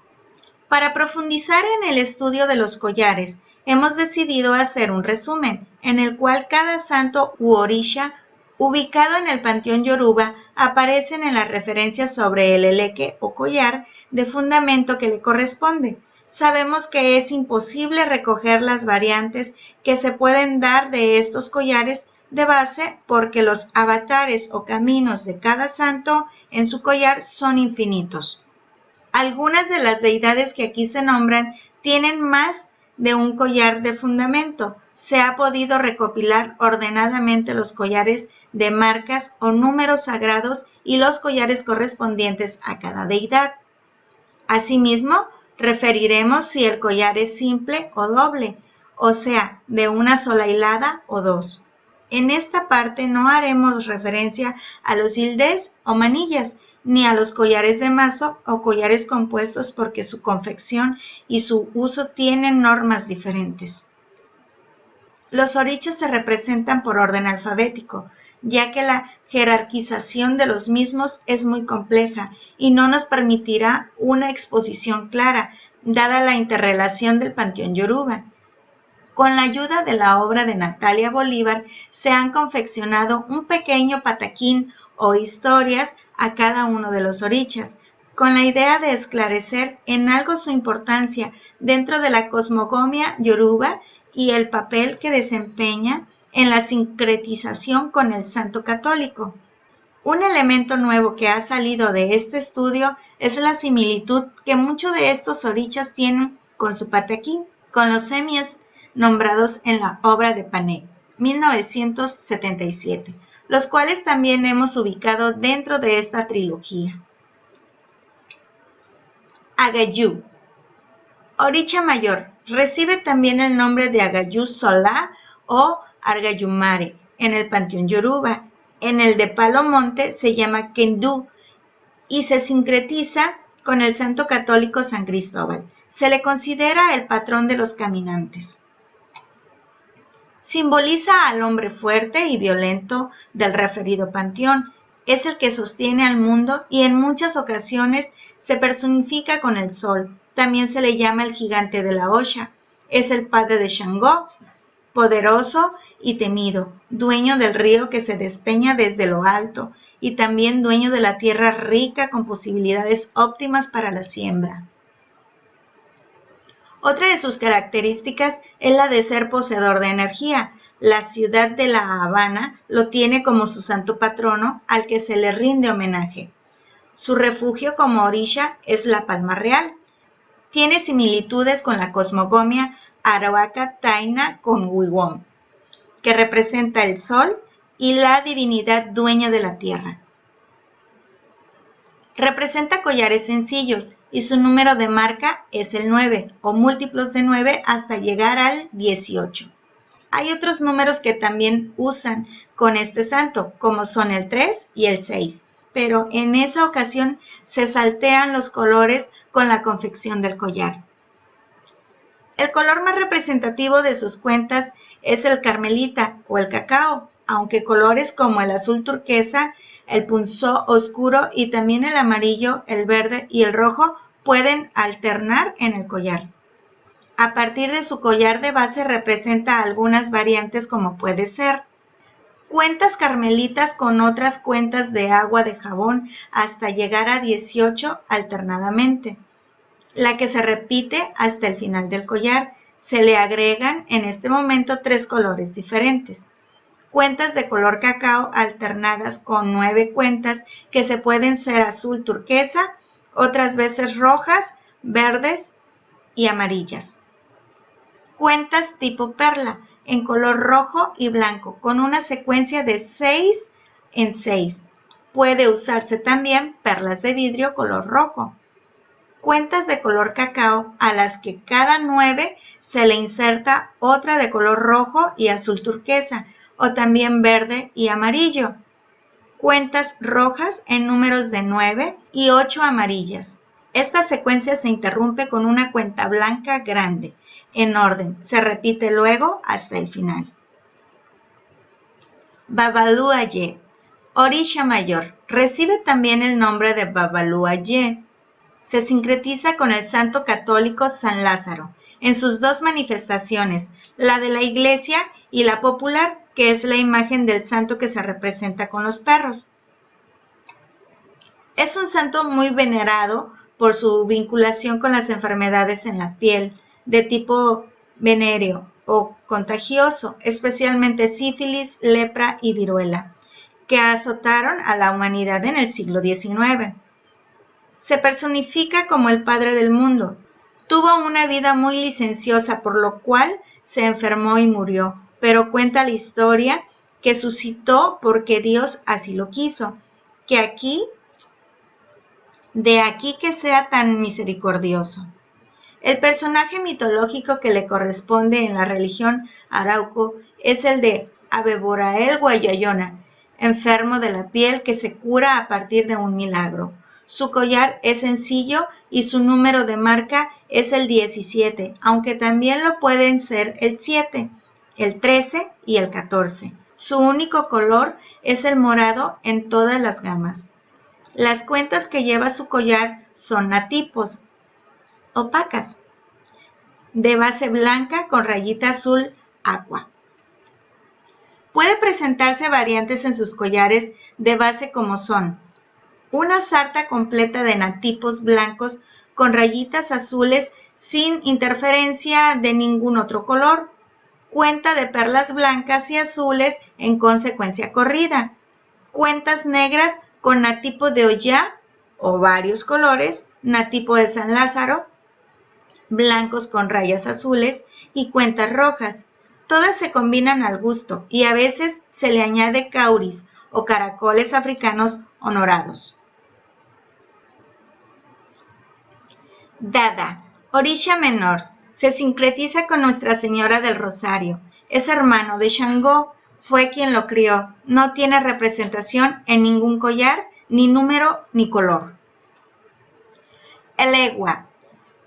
[SPEAKER 1] Para profundizar en el estudio de los collares, hemos decidido hacer un resumen, en el cual cada santo u orisha ubicado en el panteón yoruba aparecen en las referencias sobre el eleque o collar de fundamento que le corresponde. Sabemos que es imposible recoger las variantes que se pueden dar de estos collares de base porque los avatares o caminos de cada santo en su collar son infinitos. Algunas de las deidades que aquí se nombran tienen más de un collar de fundamento. Se ha podido recopilar ordenadamente los collares de marcas o números sagrados y los collares correspondientes a cada deidad. Asimismo, referiremos si el collar es simple o doble, o sea, de una sola hilada o dos. En esta parte no haremos referencia a los hildés o manillas, ni a los collares de mazo o collares compuestos porque su confección y su uso tienen normas diferentes. Los orichas se representan por orden alfabético, ya que la jerarquización de los mismos es muy compleja y no nos permitirá una exposición clara, dada la interrelación del panteón yoruba. Con la ayuda de la obra de Natalia Bolívar, se han confeccionado un pequeño pataquín o historias a cada uno de los orichas, con la idea de esclarecer en algo su importancia dentro de la cosmogonía yoruba y el papel que desempeña en la sincretización con el santo católico. Un elemento nuevo que ha salido de este estudio es la similitud que muchos de estos orichas tienen con su pataquín, con los semies nombrados en la obra de Pané, 1977, los cuales también hemos ubicado dentro de esta trilogía. Agayú. Oricha mayor. Recibe también el nombre de Agayú Solá o Argayumare en el panteón yoruba. En el de Palo Monte se llama Kendú y se sincretiza con el santo católico San Cristóbal. Se le considera el patrón de los caminantes. Simboliza al hombre fuerte y violento del referido panteón. Es el que sostiene al mundo y en muchas ocasiones se personifica con el sol. También se le llama el gigante de la Osha. Es el padre de Shango, poderoso y temido, dueño del río que se despeña desde lo alto y también dueño de la tierra rica con posibilidades óptimas para la siembra. Otra de sus características es la de ser poseedor de energía. La ciudad de La Habana lo tiene como su santo patrono al que se le rinde homenaje. Su refugio como orisha es la Palma Real. Tiene similitudes con la cosmogonía Arhuaca Taina con Wigwam, que representa el sol y la divinidad dueña de la tierra. Representa collares sencillos y su número de marca es el 9 o múltiplos de 9 hasta llegar al 18. Hay otros números que también usan con este santo, como son el 3 y el 6, pero en esa ocasión se saltean los colores con la confección del collar. El color más representativo de sus cuentas es el carmelita o el cacao, aunque colores como el azul turquesa, el punzó oscuro y también el amarillo, el verde y el rojo pueden alternar en el collar. A partir de su collar de base representa algunas variantes como puede ser cuentas carmelitas con otras cuentas de agua de jabón hasta llegar a 18 alternadamente. La que se repite hasta el final del collar. Se le agregan en este momento 3 colores diferentes. Cuentas de color cacao alternadas con 9 cuentas que se pueden ser azul turquesa, otras veces rojas, verdes y amarillas. Cuentas tipo perla en color rojo y blanco con una secuencia de 6 en 6. Puede usarse también perlas de vidrio color rojo. Cuentas de color cacao a las que cada 9 se le inserta otra de color rojo y azul turquesa o también verde y amarillo. Cuentas rojas en números de 9 y 8 amarillas. Esta secuencia se interrumpe con una cuenta blanca grande, en orden. Se repite luego hasta el final. Babalúa-Ye, orisha mayor. Recibe también el nombre de Babalúa-Ye. Se sincretiza con el santo católico San Lázaro en sus dos manifestaciones, la de la iglesia y la popular, que es la imagen del santo que se representa con los perros. Es un santo muy venerado por su vinculación con las enfermedades en la piel de tipo venéreo o contagioso, especialmente sífilis, lepra y viruela, que azotaron a la humanidad en el siglo XIX. Se personifica como el padre del mundo. Tuvo una vida muy licenciosa, por lo cual se enfermó y murió, pero cuenta la historia que suscitó porque Dios así lo quiso, de aquí que sea tan misericordioso. El personaje mitológico que le corresponde en la religión arauco es el de Abeborael Guayayona, enfermo de la piel que se cura a partir de un milagro. Su collar es sencillo y su número de marca es el 17, aunque también lo pueden ser el 7, el 13 y el 14. Su único color es el morado en todas las gamas. Las cuentas que lleva su collar son natipos, opacas, de base blanca con rayita azul aqua. Puede presentarse variantes en sus collares de base como son una sarta completa de natipos blancos con rayitas azules sin interferencia de ningún otro color, cuenta de perlas blancas y azules en consecuencia corrida, cuentas negras con natipo de Ollá o varios colores, natipo de San Lázaro, blancos con rayas azules y cuentas rojas. Todas se combinan al gusto y a veces se le añade cauris o caracoles africanos honorados. Dada, orisha menor, se sincretiza con Nuestra Señora del Rosario. Es hermano de Shango, fue quien lo crió. No tiene representación en ningún collar, ni número, ni color. Elegua,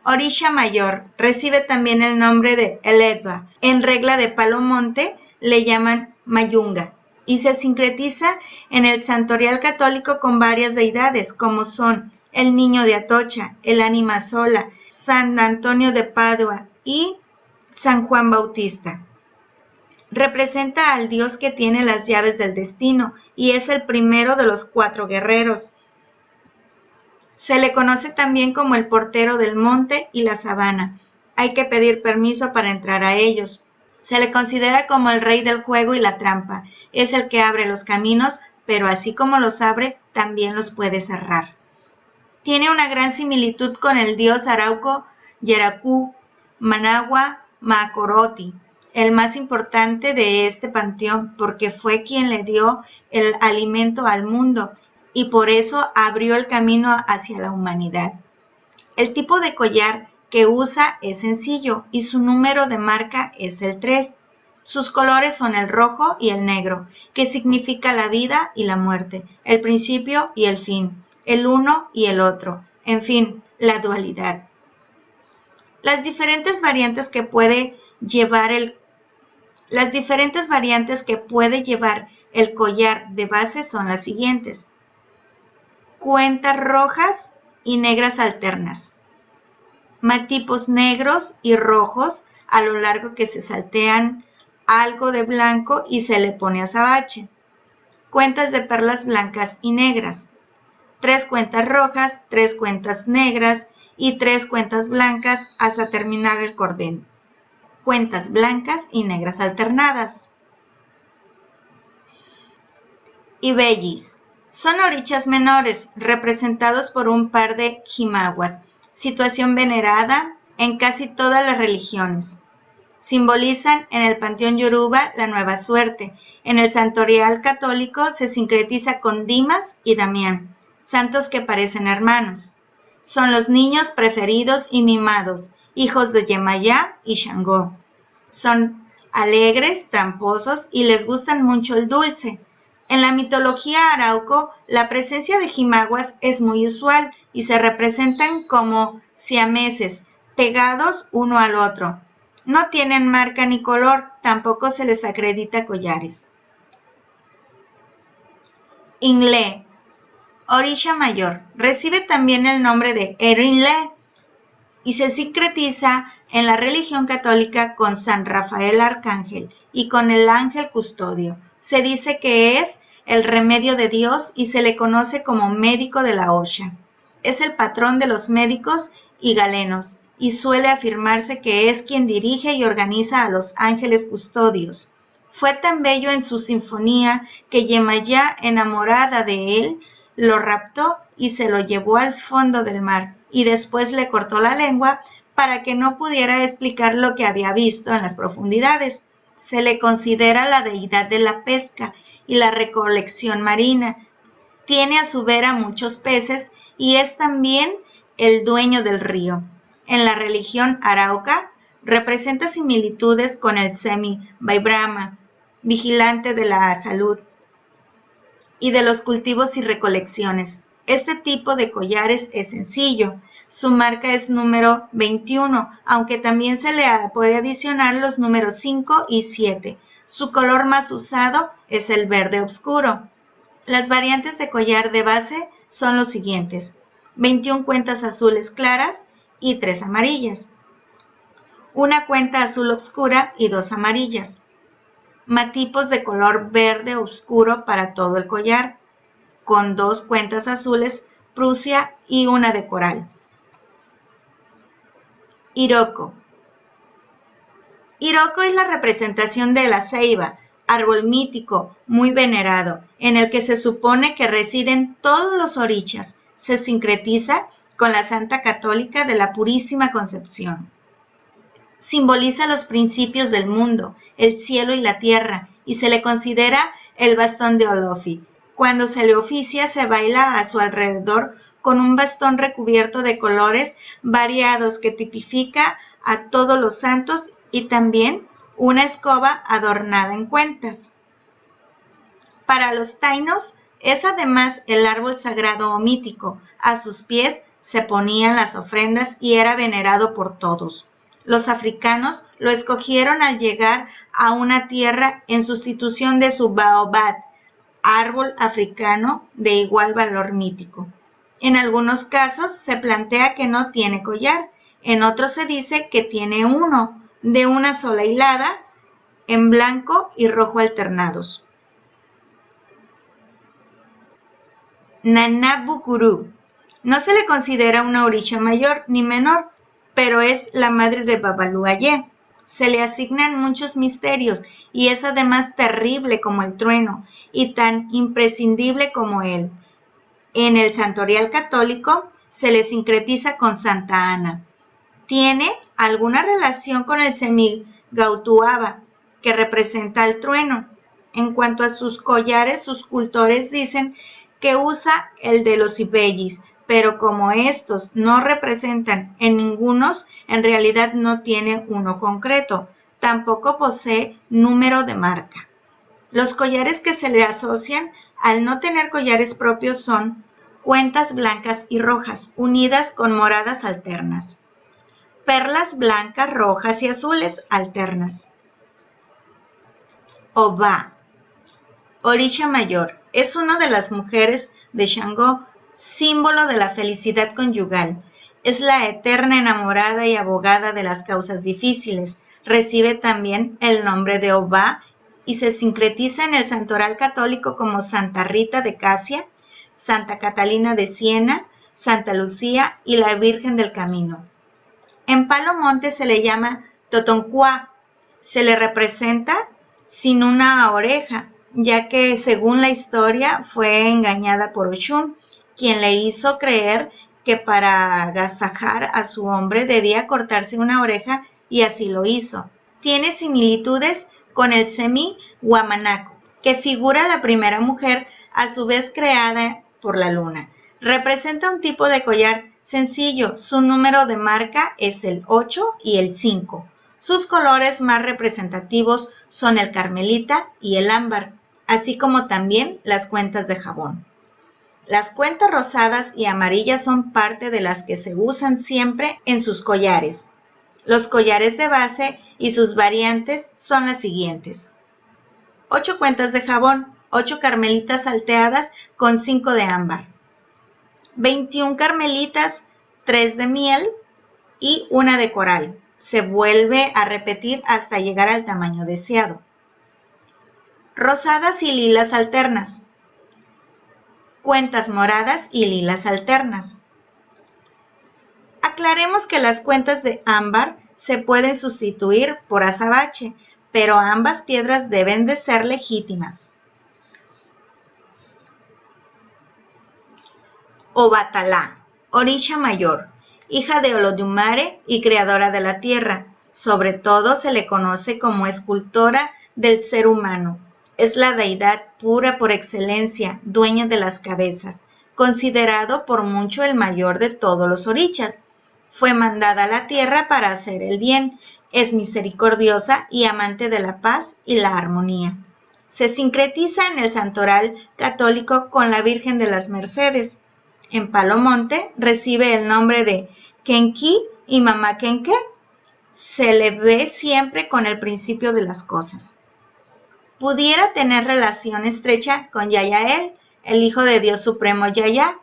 [SPEAKER 1] orisha mayor, recibe también el nombre de Elegua. En regla de palo monte, le llaman mayunga y se sincretiza en el santorial católico con varias deidades como son el Niño de Atocha, el Ánima Sola, San Antonio de Padua y San Juan Bautista. Representa al dios que tiene las llaves del destino y es el primero de los 4 guerreros. Se le conoce también como el portero del monte y la sabana. Hay que pedir permiso para entrar a ellos. Se le considera como el rey del juego y la trampa. Es el que abre los caminos, pero así como los abre, también los puede cerrar. Tiene una gran similitud con el dios Arauco Yeracu Managua Macoroti, el más importante de este panteón, porque fue quien le dio el alimento al mundo y por eso abrió el camino hacia la humanidad. El tipo de collar que usa es sencillo y su número de marca es el 3. Sus colores son el rojo y el negro, que significa la vida y la muerte, el principio y el fin, el uno y el otro, en fin, la dualidad. Las diferentes variantes que puede llevar el collar de base son las siguientes: cuentas rojas y negras alternas, matipos negros y rojos a lo largo que se saltean algo de blanco y se le pone azabache, cuentas de perlas blancas y negras, 3 cuentas rojas, 3 cuentas negras y 3 cuentas blancas hasta terminar el cordón. Cuentas blancas y negras alternadas. Ibellis. Son orichas menores, representados por un par de jimaguas, situación venerada en casi todas las religiones. Simbolizan en el panteón yoruba la nueva suerte. En el santorial católico se sincretiza con Dimas y Damián, santos que parecen hermanos. Son los niños preferidos y mimados, hijos de Yemayá y Shangó. Son alegres, tramposos y les gustan mucho el dulce. En la mitología arauco, la presencia de jimaguas es muy usual y se representan como siameses, pegados uno al otro. No tienen marca ni color, tampoco se les acredita collares. Inle, orisha mayor, recibe también el nombre de Erinle y se sincretiza en la religión católica con San Rafael Arcángel y con el ángel custodio. Se dice que es el remedio de Dios y se le conoce como médico de la Osha. Es el patrón de los médicos y galenos y suele afirmarse que es quien dirige y organiza a los ángeles custodios. Fue tan bello en su sinfonía que Yemayá, enamorada de él, lo raptó y se lo llevó al fondo del mar y después le cortó la lengua para que no pudiera explicar lo que había visto en las profundidades. Se le considera la deidad de la pesca y la recolección marina. Tiene a su vera muchos peces y es también el dueño del río. En la religión arauca representa similitudes con el Semi Baibrahma, vigilante de la salud y de los cultivos y recolecciones. Este tipo de collares es sencillo. Su marca es número 21, aunque también se le puede adicionar los números 5 y 7. Su color más usado es el verde oscuro. Las variantes de collar de base son los siguientes: 21 cuentas azules claras y 3 amarillas, una cuenta azul oscura y 2 amarillas, matipos de color verde oscuro para todo el collar, con 2 cuentas azules Prusia y una de coral. Iroko. Iroko es la representación de la ceiba, árbol mítico, muy venerado, en el que se supone que residen todos los orichas. Se sincretiza con la Santa Católica de la Purísima Concepción. Simboliza los principios del mundo, el cielo y la tierra, y se le considera el bastón de Olofi. Cuando se le oficia, se baila a su alrededor con un bastón recubierto de colores variados que tipifica a todos los santos y también una escoba adornada en cuentas. Para los tainos es además el árbol sagrado o mítico. A sus pies se ponían las ofrendas y era venerado por todos. Los africanos lo escogieron al llegar a una tierra en sustitución de su baobab, árbol africano de igual valor mítico. En algunos casos se plantea que no tiene collar, en otros se dice que tiene uno, de una sola hilada, en blanco y rojo alternados. Nana Bukuru. No se le considera una orisha mayor ni menor, pero es la madre de Babalu Aye. Se le asignan muchos misterios y es además terrible como el trueno y tan imprescindible como él. En el santorial católico se le sincretiza con Santa Ana. Tiene alguna relación con el Semigautuaba, que representa el trueno. En cuanto a sus collares, sus cultores dicen que usa el de los Ibellis, pero como estos no representan en ningunos, en realidad no tiene uno concreto. Tampoco posee número de marca. Los collares que se le asocian al no tener collares propios son cuentas blancas y rojas, unidas con moradas alternas. Perlas blancas, rojas y azules alternas. Oba, orisha mayor, es una de las mujeres de Shango, símbolo de la felicidad conyugal. Es la eterna enamorada y abogada de las causas difíciles. Recibe también el nombre de Oba y se sincretiza en el santoral católico como Santa Rita de Casia, Santa Catalina de Siena, Santa Lucía y la Virgen del Camino. En Palo Monte se le llama Totoncua. Se le representa sin una oreja, ya que según la historia fue engañada por Oshun, quien le hizo creer que para agasajar a su hombre debía cortarse una oreja y así lo hizo. Tiene similitudes con el Semi-Wamanaco, que figura la primera mujer a su vez creada por la luna. Representa un tipo de collar sencillo, su número de marca es el 8 y el 5. Sus colores más representativos son el carmelita y el ámbar, así como también las cuentas de jabón. Las cuentas rosadas y amarillas son parte de las que se usan siempre en sus collares. Los collares de base y sus variantes son las siguientes. 8 cuentas de jabón, 8 carmelitas salteadas con 5 de ámbar. 21 carmelitas, 3 de miel y 1 de coral. Se vuelve a repetir hasta llegar al tamaño deseado. Rosadas y lilas alternas. Cuentas moradas y lilas alternas. Aclaremos que las cuentas de ámbar se pueden sustituir por azabache, pero ambas piedras deben de ser legítimas. Obatalá, orisha mayor, hija de Olodumare y creadora de la tierra. Sobre todo se le conoce como escultora del ser humano. Es la deidad pura por excelencia, dueña de las cabezas, considerado por mucho el mayor de todos los orichas. Fue mandada a la tierra para hacer el bien, es misericordiosa y amante de la paz y la armonía. Se sincretiza en el santoral católico con la Virgen de las Mercedes. En Palo Monte recibe el nombre de Kenki y Mamá Kenke. Se le ve siempre con el principio de las cosas. Pudiera tener relación estrecha con Yayael, el hijo de Dios Supremo Yaya,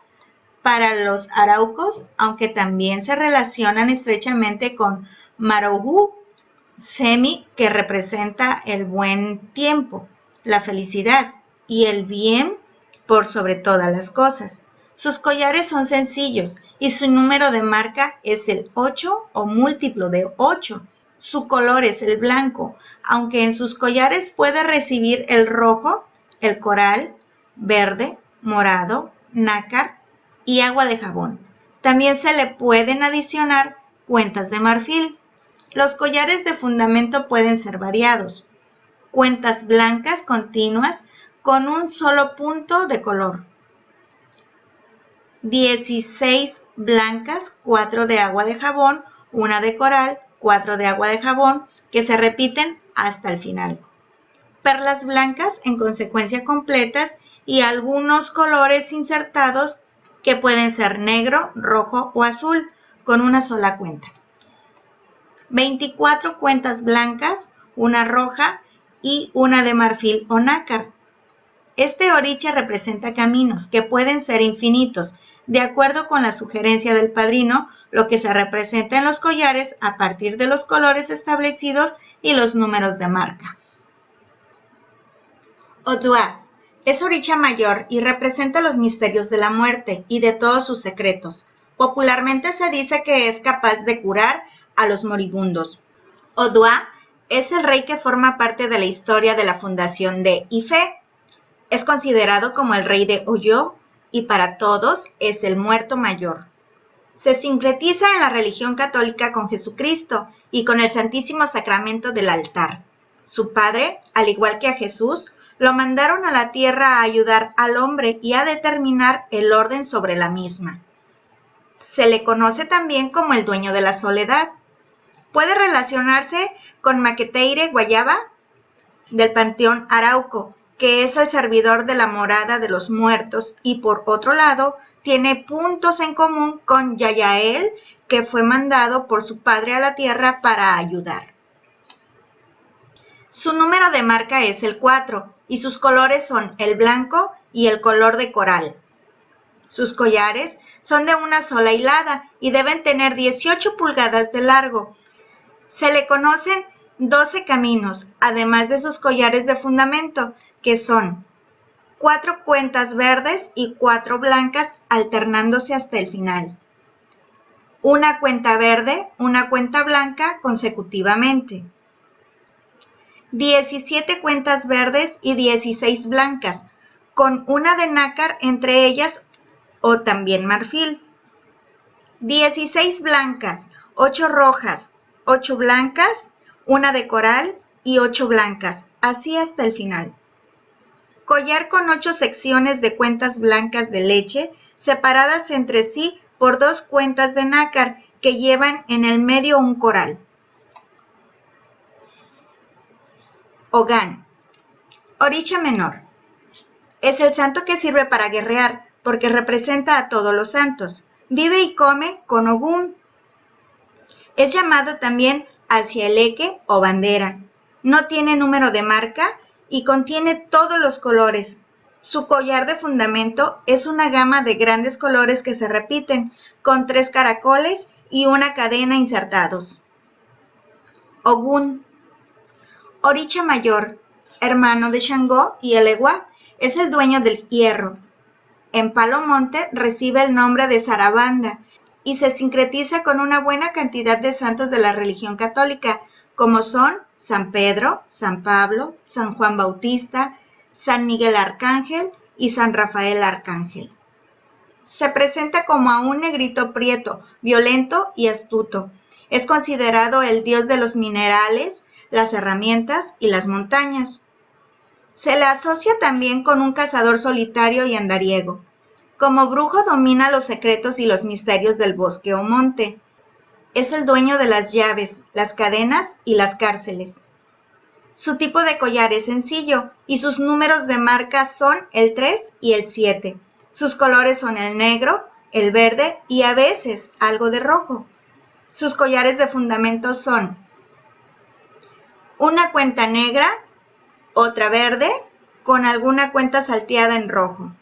[SPEAKER 1] para los araucos, aunque también se relacionan estrechamente con Marohu, Semi, que representa el buen tiempo, la felicidad y el bien por sobre todas las cosas. Sus collares son sencillos y su número de marca es el 8 o múltiplo de 8. Su color es el blanco, aunque en sus collares puede recibir el rojo, el coral, verde, morado, nácar y agua de jabón. También se le pueden adicionar cuentas de marfil. Los collares de fundamento pueden ser variados. Cuentas blancas continuas con un solo punto de color. 16 blancas, 4 de agua de jabón, 1 de coral, 4 de agua de jabón, que se repiten hasta el final. Perlas blancas en consecuencia completas y algunos colores insertados que pueden ser negro, rojo o azul con una sola cuenta. 24 cuentas blancas, una roja y una de marfil o nácar. Este oricha representa caminos que pueden ser infinitos, de acuerdo con la sugerencia del padrino, lo que se representa en los collares a partir de los colores establecidos y los números de marca. Odua es oricha mayor y representa los misterios de la muerte y de todos sus secretos. Popularmente se dice que es capaz de curar a los moribundos. Odua es el rey que forma parte de la historia de la fundación de Ife. Es considerado como el rey de Oyo y para todos es el muerto mayor. Se sincretiza en la religión católica con Jesucristo y con el Santísimo Sacramento del altar. Su padre, al igual que a Jesús, lo mandaron a la tierra a ayudar al hombre y a determinar el orden sobre la misma. Se le conoce también como el dueño de la soledad. Puede relacionarse con Maqueteire Guayaba del Panteón Arauco, que es el servidor de la morada de los muertos, y por otro lado, tiene puntos en común con Yayael, que fue mandado por su padre a la tierra para ayudar. Su número de marca es el 4 y sus colores son el blanco y el color de coral. Sus collares son de una sola hilada y deben tener 18 pulgadas de largo. Se le conocen 12 caminos, además de sus collares de fundamento, que son 4 cuentas verdes y 4 blancas alternándose hasta el final. Una cuenta verde, una cuenta blanca consecutivamente. 17 cuentas verdes y 16 blancas, con una de nácar entre ellas o también marfil. 16 blancas, 8 rojas, 8 blancas, una de coral y 8 blancas, así hasta el final. Collar con 8 secciones de cuentas blancas de leche, separadas entre sí por 2 cuentas de nácar que llevan en el medio un coral. Ogán, oricha menor. Es el santo que sirve para guerrear, porque representa a todos los santos. Vive y come con Ogún. Es llamado también Acieleque o bandera. No tiene número de marca y contiene todos los colores. Su collar de fundamento es una gama de grandes colores que se repiten, con 3 caracoles y una cadena insertados. Ogún, oricha mayor, hermano de Shangó y Eleguá, es el dueño del hierro. En Palo Monte recibe el nombre de Sarabanda y se sincretiza con una buena cantidad de santos de la religión católica, como son San Pedro, San Pablo, San Juan Bautista, San Miguel Arcángel y San Rafael Arcángel. Se presenta como a un negrito prieto, violento y astuto. Es considerado el dios de los minerales, las herramientas y las montañas. Se le asocia también con un cazador solitario y andariego. Como brujo domina los secretos y los misterios del bosque o monte. Es el dueño de las llaves, las cadenas y las cárceles. Su tipo de collar es sencillo y sus números de marca son el 3 y el 7. Sus colores son el negro, el verde y a veces algo de rojo. Sus collares de fundamento son una cuenta negra, otra verde, con alguna cuenta salteada en rojo.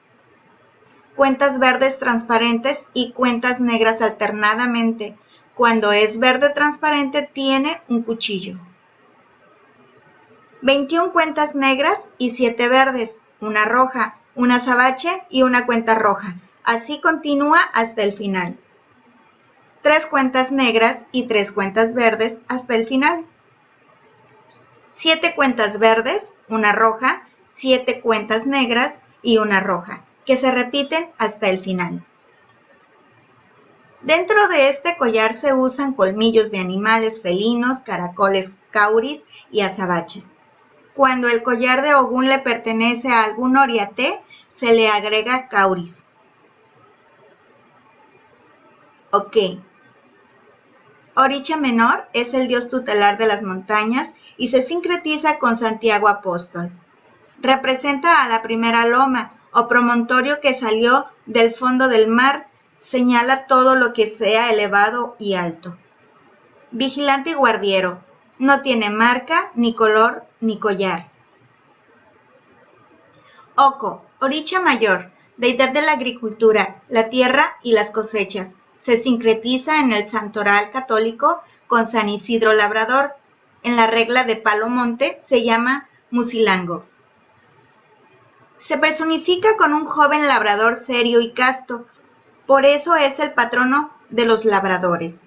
[SPEAKER 1] Cuentas verdes transparentes y cuentas negras alternadamente. Cuando es verde transparente tiene un cuchillo. 21 cuentas negras y 7 verdes, una roja, una azabache y una cuenta roja. Así continúa hasta el final. 3 cuentas negras y 3 cuentas verdes hasta el final. 7 cuentas verdes, una roja, 7 cuentas negras y una roja, que se repiten hasta el final. Dentro de este collar se usan colmillos de animales felinos, caracoles, cauris y azabaches. Cuando el collar de Ogún le pertenece a algún oriaté, se le agrega cauris. Ok. Oricha menor es el dios tutelar de las montañas y se sincretiza con Santiago Apóstol. Representa a la primera loma o promontorio que salió del fondo del mar, señala todo lo que sea elevado y alto. vigilante y guardiero. No tiene marca, ni color, ni collar. Oco, oricha mayor, deidad de la agricultura, la tierra y las cosechas. Se sincretiza en el santoral católico con San Isidro Labrador. En la regla de Palo Monte se llama Mucilango. Se personifica con un joven labrador serio y casto, por eso es el patrono de los labradores.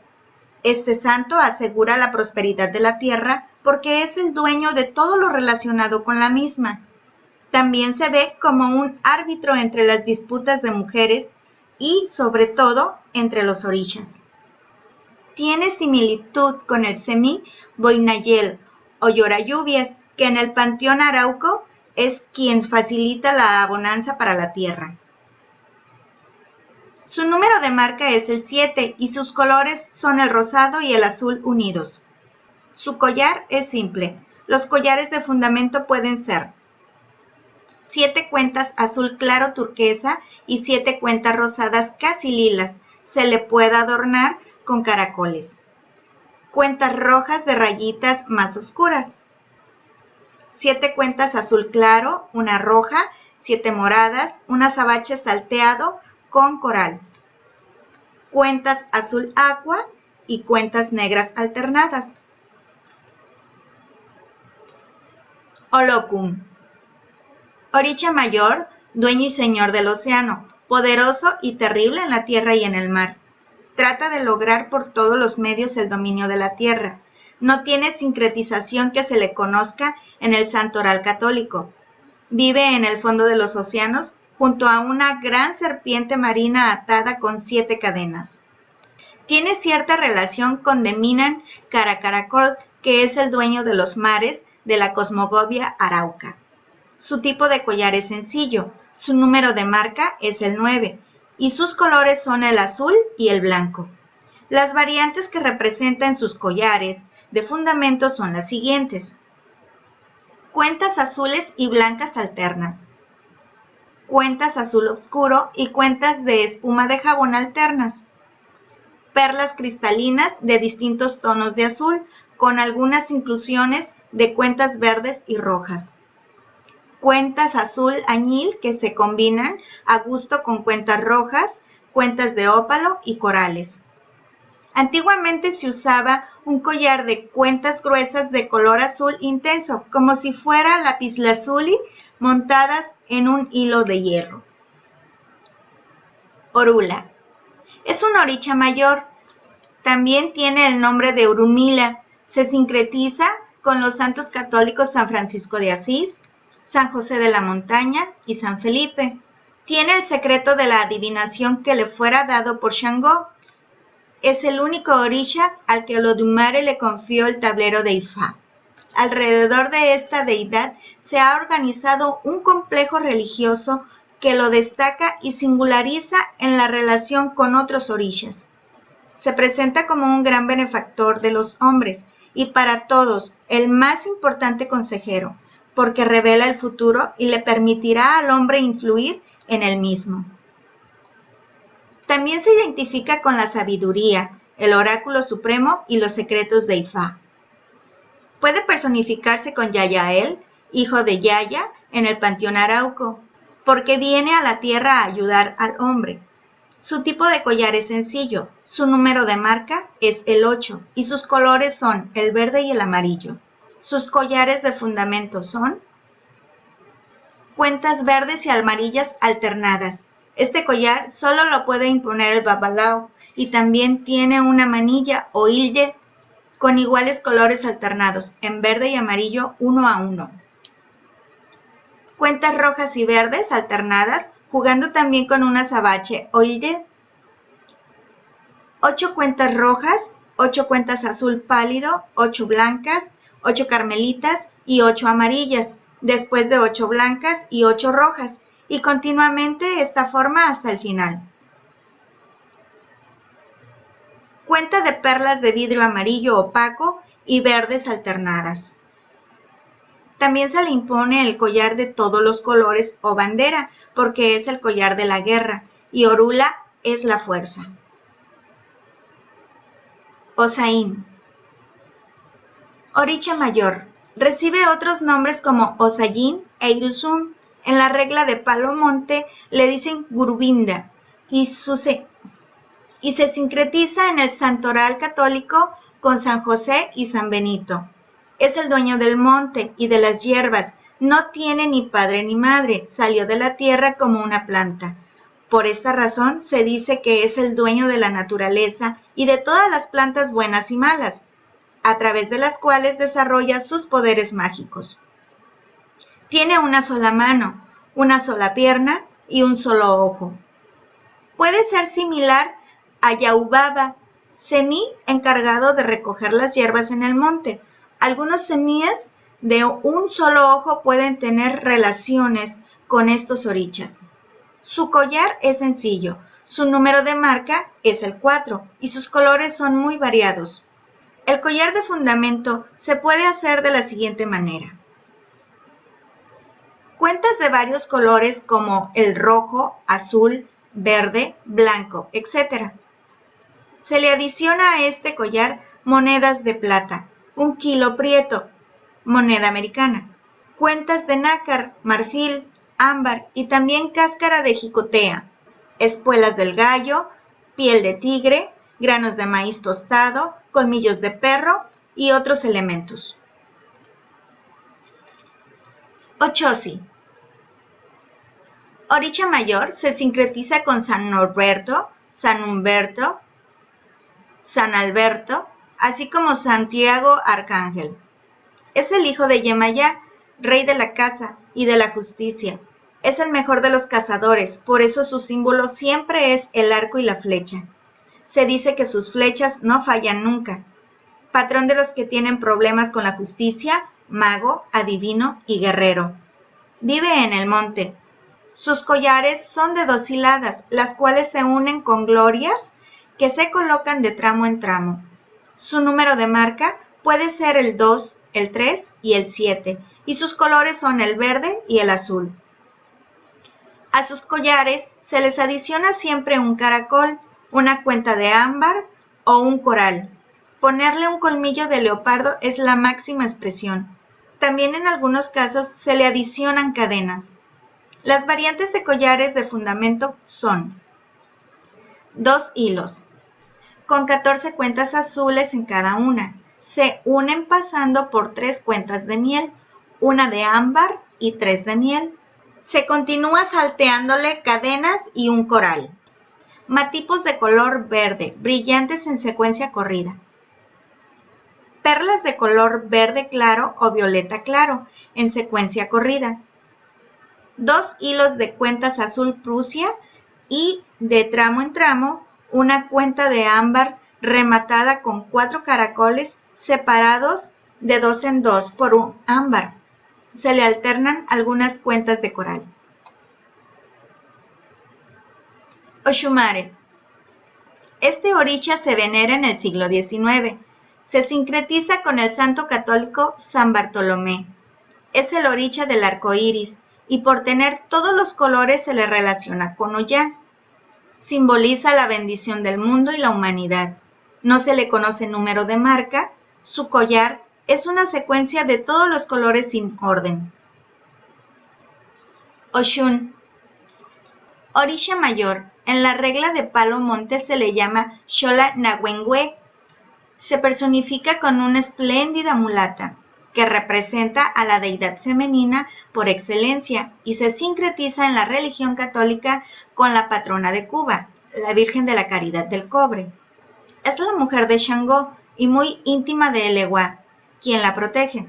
[SPEAKER 1] Este santo asegura la prosperidad de la tierra porque es el dueño de todo lo relacionado con la misma. También se ve como un árbitro entre las disputas de mujeres y, sobre todo, entre los orishas. Tiene similitud con el semí Boinayel o lloralluvias, que en el panteón arauco es quien facilita la abonanza para la tierra. Su número de marca es el 7 y sus colores son el rosado y el azul unidos. Su collar es simple. Los collares de fundamento pueden ser 7 cuentas azul claro turquesa y 7 cuentas rosadas casi lilas. Se le puede adornar con caracoles. Cuentas rojas de rayitas más oscuras. 7 cuentas azul claro, una roja, 7 moradas, un azabache salteado con coral. Cuentas azul aqua y cuentas negras alternadas. Holocum. Oricha mayor, dueño y señor del océano, poderoso y terrible en la tierra y en el mar. Trata de lograr por todos los medios el dominio de la tierra. No tiene sincretización que se le conozca en el santoral católico. Vive en el fondo de los océanos junto a una gran serpiente marina atada con 7 cadenas. Tiene cierta relación con Deminan Caracaracol, que es el dueño de los mares de la cosmogovia arauca. Su tipo de collar es sencillo, su número de marca es el 9 y sus colores son el azul y el blanco. Las variantes que representa en sus collares de fundamento son las siguientes: cuentas azules y blancas alternas, cuentas azul oscuro y cuentas de espuma de jabón alternas, perlas cristalinas de distintos tonos de azul, con algunas inclusiones de cuentas verdes y rojas, cuentas azul añil que se combinan a gusto con cuentas rojas, cuentas de ópalo y corales. Antiguamente se usaba un collar de cuentas gruesas de color azul intenso, como si fuera lapislázuli montadas en un hilo de hierro. Orula. Es una oricha mayor. También tiene el nombre de Urumila. Se sincretiza con los santos católicos San Francisco de Asís, San José de la Montaña y San Felipe. Tiene el secreto de la adivinación que le fuera dado por Shango. Es el único orisha al que Olodumare le confió el tablero de Ifá. Alrededor de esta deidad se ha organizado un complejo religioso que lo destaca y singulariza en la relación con otros orishas. Se presenta como un gran benefactor de los hombres y para todos el más importante consejero, porque revela el futuro y le permitirá al hombre influir en el mismo. También se identifica con la sabiduría, el oráculo supremo y los secretos de Ifá. Puede personificarse con Yayael, hijo de Yaya, en el panteón arauco, porque viene a la tierra a ayudar al hombre. Su tipo de collar es sencillo, su número de marca es el 8 y sus colores son el verde y el amarillo. Sus collares de fundamento son cuentas verdes y amarillas alternadas. Este collar solo lo puede imponer el babalao y también tiene una manilla o hilde con iguales colores alternados en verde y amarillo 1 a 1. Cuentas rojas y verdes alternadas, jugando también con un azabache o hilde. 8 cuentas rojas, 8 cuentas azul pálido, 8 blancas, 8 carmelitas y 8 amarillas, después de 8 blancas y 8 rojas, y continuamente esta forma hasta el final. Cuenta de perlas de vidrio amarillo opaco y verdes alternadas. También se le impone el collar de todos los colores o bandera, porque es el collar de la guerra, y Orula es la fuerza. Osain. Oricha mayor. Recibe otros nombres como Osallín e Iruzum. En la regla de Palo Monte le dicen Gurubinda y se sincretiza en el santoral católico con San José y San Benito. Es el dueño del monte y de las hierbas. No tiene ni padre ni madre. Salió de la tierra como una planta. Por esta razón se dice que es el dueño de la naturaleza y de todas las plantas buenas y malas, a través de las cuales desarrolla sus poderes mágicos. Tiene una sola mano, una sola pierna y un solo ojo. Puede ser similar a Yaubaba, semí encargado de recoger las hierbas en el monte. Algunos semíes de un solo ojo pueden tener relaciones con estos orichas. Su collar es sencillo, su número de marca es el 4 y sus colores son muy variados. El collar de fundamento se puede hacer de la siguiente manera. Cuentas de varios colores como el rojo, azul, verde, blanco, etc. Se le adiciona a este collar monedas de plata, 1 kilo prieto, moneda americana, cuentas de nácar, marfil, ámbar y también cáscara de jicotea, espuelas del gallo, piel de tigre, granos de maíz tostado, colmillos de perro y otros elementos. Ochosi. Oricha mayor se sincretiza con San Norberto, San Humberto, San Alberto, así como Santiago Arcángel. Es el hijo de Yemayá, rey de la caza y de la justicia. Es el mejor de los cazadores, por eso su símbolo siempre es el arco y la flecha. Se dice que sus flechas no fallan nunca. Patrón de los que tienen problemas con la justicia, mago, adivino y guerrero. Vive en el monte. Sus collares son de 2 hiladas, las cuales se unen con glorias que se colocan de tramo en tramo. Su número de marca puede ser el 2, el 3 y el 7, y sus colores son el verde y el azul. A sus collares se les adiciona siempre un caracol, una cuenta de ámbar o un coral. Ponerle un colmillo de leopardo es la máxima expresión. También en algunos casos se le adicionan cadenas. Las variantes de collares de fundamento son 2 hilos, con 14 cuentas azules en cada una. Se unen pasando por 3 cuentas de miel, una de ámbar y 3 de miel. Se continúa salteándole cadenas y un coral. Matipos de color verde, brillantes en secuencia corrida. Perlas de color verde claro o violeta claro, en secuencia corrida. 2 hilos de cuentas azul Prusia y de tramo en tramo una cuenta de ámbar rematada con 4 caracoles separados de 2 en 2 por un ámbar. Se le alternan algunas cuentas de coral. Oshumare. Este oricha se venera en el siglo XIX. Se sincretiza con el santo católico San Bartolomé. Es el oricha del arco iris y por tener todos los colores se le relaciona con Ollá. Simboliza la bendición del mundo y la humanidad. No se le conoce número de marca. Su collar es una secuencia de todos los colores sin orden. Oshun. Oricha mayor. En la regla de Palo Monte se le llama Xola Nahuengüe. Se personifica con una espléndida mulata que representa a la deidad femenina por excelencia y se sincretiza en la religión católica con la patrona de Cuba, la Virgen de la Caridad del Cobre. Es la mujer de Xangó y muy íntima de Eleguá, quien la protege.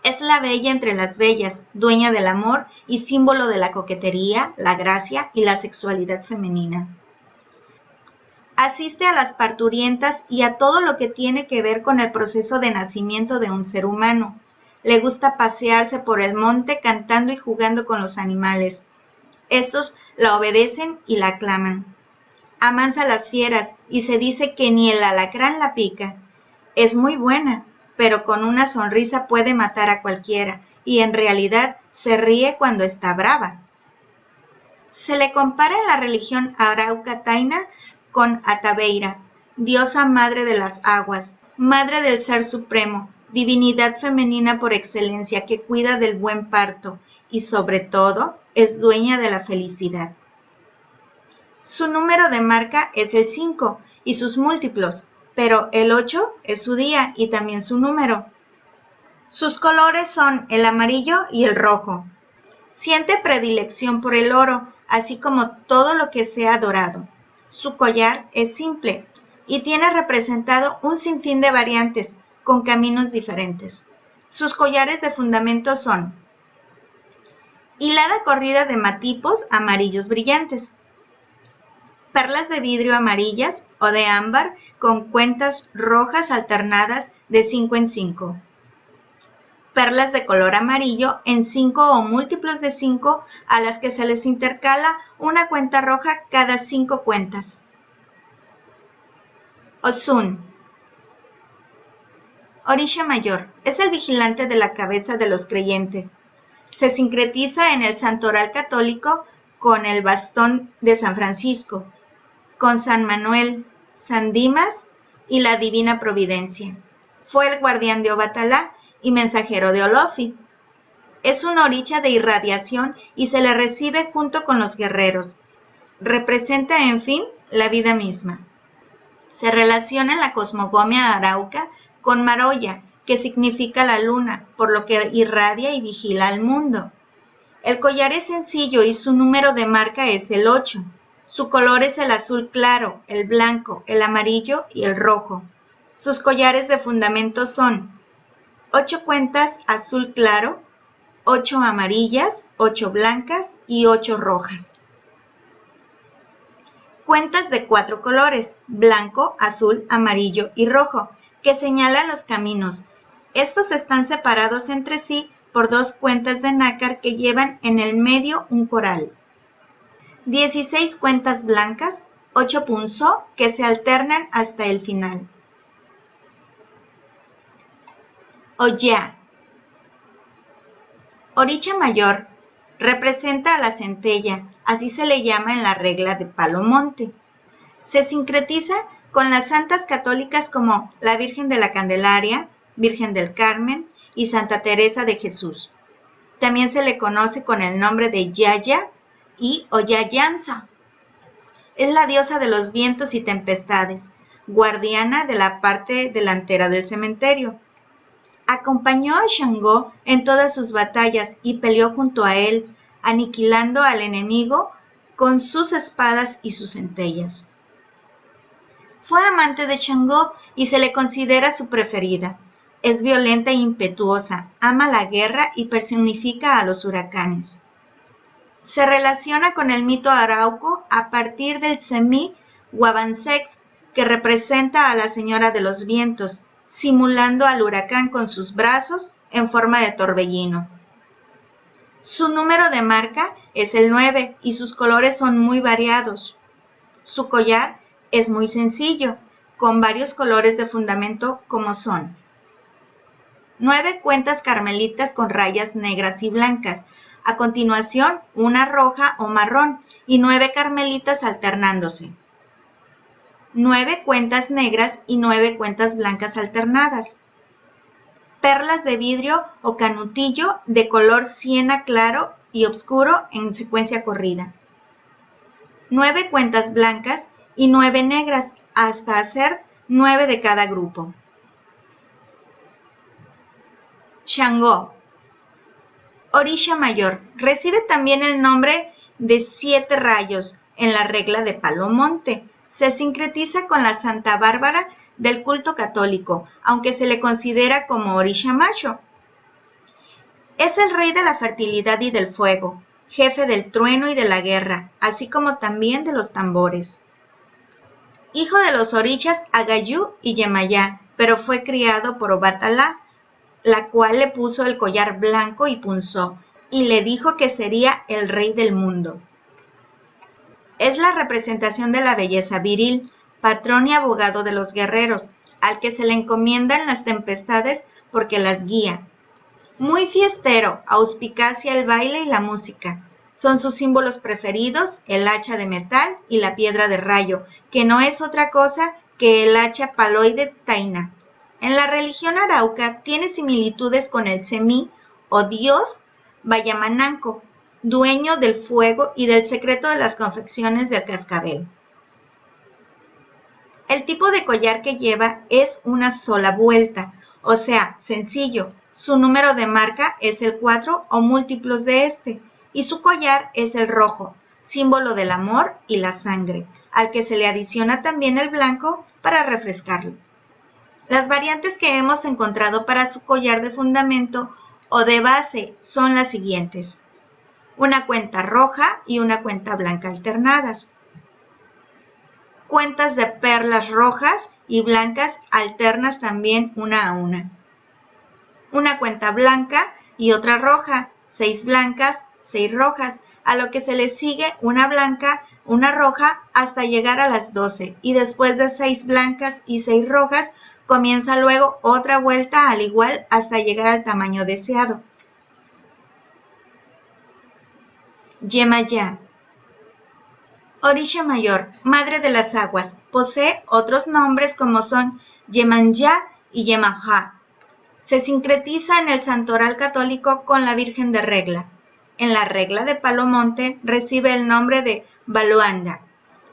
[SPEAKER 1] Es la bella entre las bellas, dueña del amor y símbolo de la coquetería, la gracia y la sexualidad femenina. Asiste a las parturientas y a todo lo que tiene que ver con el proceso de nacimiento de un ser humano. Le gusta pasearse por el monte cantando y jugando con los animales. Estos la obedecen y la aclaman. Amansa a las fieras y se dice que ni el alacrán la pica. Es muy buena, pero con una sonrisa puede matar a cualquiera y en realidad se ríe cuando está brava. Se le compara en la religión araucataina con Atabeira, diosa madre de las aguas, madre del Ser Supremo, divinidad femenina por excelencia que cuida del buen parto y sobre todo es dueña de la felicidad. Su número de marca es el 5 y sus múltiplos, pero el 8 es su día y también su número. Sus colores son el amarillo y el rojo. Siente predilección por el oro, así como todo lo que sea dorado. Su collar es simple y tiene representado un sinfín de variantes con caminos diferentes. Sus collares de fundamento son hilada corrida de matipos amarillos brillantes, perlas de vidrio amarillas o de ámbar con cuentas rojas alternadas de 5 en 5. Perlas de color amarillo en 5 o múltiplos de 5 a las que se les intercala una cuenta roja cada 5 cuentas. Osun. Orisha Mayor. Es el vigilante de la cabeza de los creyentes. Se sincretiza en el santoral católico con el bastón de San Francisco, con San Manuel, San Dimas y la Divina Providencia. Fue el guardián de Obatalá y mensajero de Olofi. Es un oricha de irradiación y se le recibe junto con los guerreros. Representa, en fin, la vida misma. Se relaciona en la cosmogonía arauca con Maroya, que significa la luna, por lo que irradia y vigila al mundo. El collar es sencillo y su número de marca es el 8. Su color es el azul claro, el blanco, el amarillo y el rojo. Sus collares de fundamento son 8 cuentas azul claro, 8 amarillas, 8 blancas y 8 rojas. Cuentas de 4 colores, blanco, azul, amarillo y rojo, que señalan los caminos. Estos están separados entre sí por 2 cuentas de nácar que llevan en el medio un coral. 16 cuentas blancas, 8 punzó, que se alternan hasta el final. Oya. Oricha Mayor representa a la centella, así se le llama en la regla de Palomonte. Se sincretiza con las santas católicas como la Virgen de la Candelaria, Virgen del Carmen y Santa Teresa de Jesús. También se le conoce con el nombre de Yaya y Oyayanza. Es la diosa de los vientos y tempestades, guardiana de la parte delantera del cementerio. Acompañó a Shango en todas sus batallas y peleó junto a él, aniquilando al enemigo con sus espadas y sus centellas. Fue amante de Shango y se le considera su preferida. Es violenta e impetuosa, ama la guerra y personifica a los huracanes. Se relaciona con el mito arauco a partir del semí Huabansex, que representa a la Señora de los Vientos, simulando al huracán con sus brazos en forma de torbellino. Su número de marca es el 9 y sus colores son muy variados. Su collar es muy sencillo, con varios colores de fundamento como son 9 cuentas carmelitas con rayas negras y blancas, a continuación una roja o marrón y 9 carmelitas alternándose. 9 cuentas negras y 9 cuentas blancas alternadas. Perlas de vidrio o canutillo de color siena claro y oscuro en secuencia corrida. 9 cuentas blancas y 9 negras hasta hacer 9 de cada grupo. Shango. Orisha Mayor. Recibe también el nombre de 7 rayos en la regla de Palomonte. Se sincretiza con la Santa Bárbara del culto católico, aunque se le considera como Orisha Macho. Es el rey de la fertilidad y del fuego, jefe del trueno y de la guerra, así como también de los tambores. Hijo de los orichas Agayú y Yemayá, pero fue criado por Obatalá, la cual le puso el collar blanco y punzó, y le dijo que sería el rey del mundo. Es la representación de la belleza viril, patrón y abogado de los guerreros, al que se le encomiendan las tempestades porque las guía. Muy fiestero, auspicacia el baile y la música. Son sus símbolos preferidos el hacha de metal y la piedra de rayo, que no es otra cosa que el hacha paloide taina. En la religión arauca tiene similitudes con el semí o dios Bayamananco, dueño del fuego y del secreto de las confecciones del cascabel. El tipo de collar que lleva es una sola vuelta, o sea, sencillo. Su número de marca es el 4 o múltiplos de este, y su collar es el rojo, símbolo del amor y la sangre, al que se le adiciona también el blanco para refrescarlo. Las variantes que hemos encontrado para su collar de fundamento o de base son las siguientes: una cuenta roja y una cuenta blanca alternadas, cuentas de perlas rojas y blancas alternas también una a una cuenta blanca y otra roja, 6 blancas, 6 rojas, a lo que se le sigue una blanca, una roja hasta llegar a las 12, y después de 6 blancas y 6 rojas comienza luego otra vuelta al igual hasta llegar al tamaño deseado. Yemayá. Orisha mayor, madre de las aguas, posee otros nombres como son Yemanyá y Yemayá. Se sincretiza en el santoral católico con la Virgen de Regla. En la Regla de Palomonte recibe el nombre de Baloanda.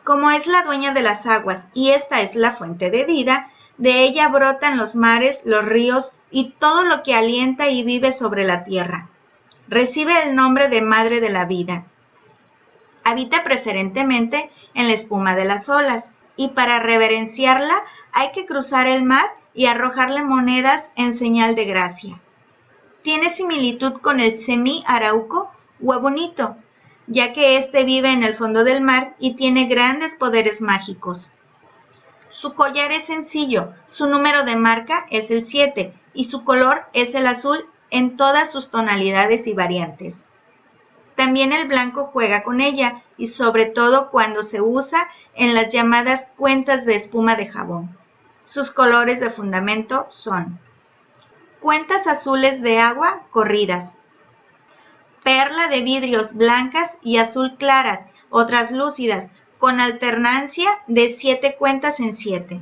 [SPEAKER 1] Como es la dueña de las aguas y esta es la fuente de vida, de ella brotan los mares, los ríos y todo lo que alienta y vive sobre la tierra. Recibe el nombre de Madre de la Vida. Habita preferentemente en la espuma de las olas, y para reverenciarla hay que cruzar el mar y arrojarle monedas en señal de gracia. Tiene similitud con el semí arauco huevonito, ya que éste vive en el fondo del mar y tiene grandes poderes mágicos. Su collar es sencillo, su número de marca es el 7 y su color es el azul en todas sus tonalidades y variantes. También el blanco juega con ella y sobre todo cuando se usa en las llamadas cuentas de espuma de jabón. Sus colores de fundamento son cuentas azules de agua corridas, perla de vidrios blancas y azul claras o translúcidas con alternancia de 7 cuentas en 7.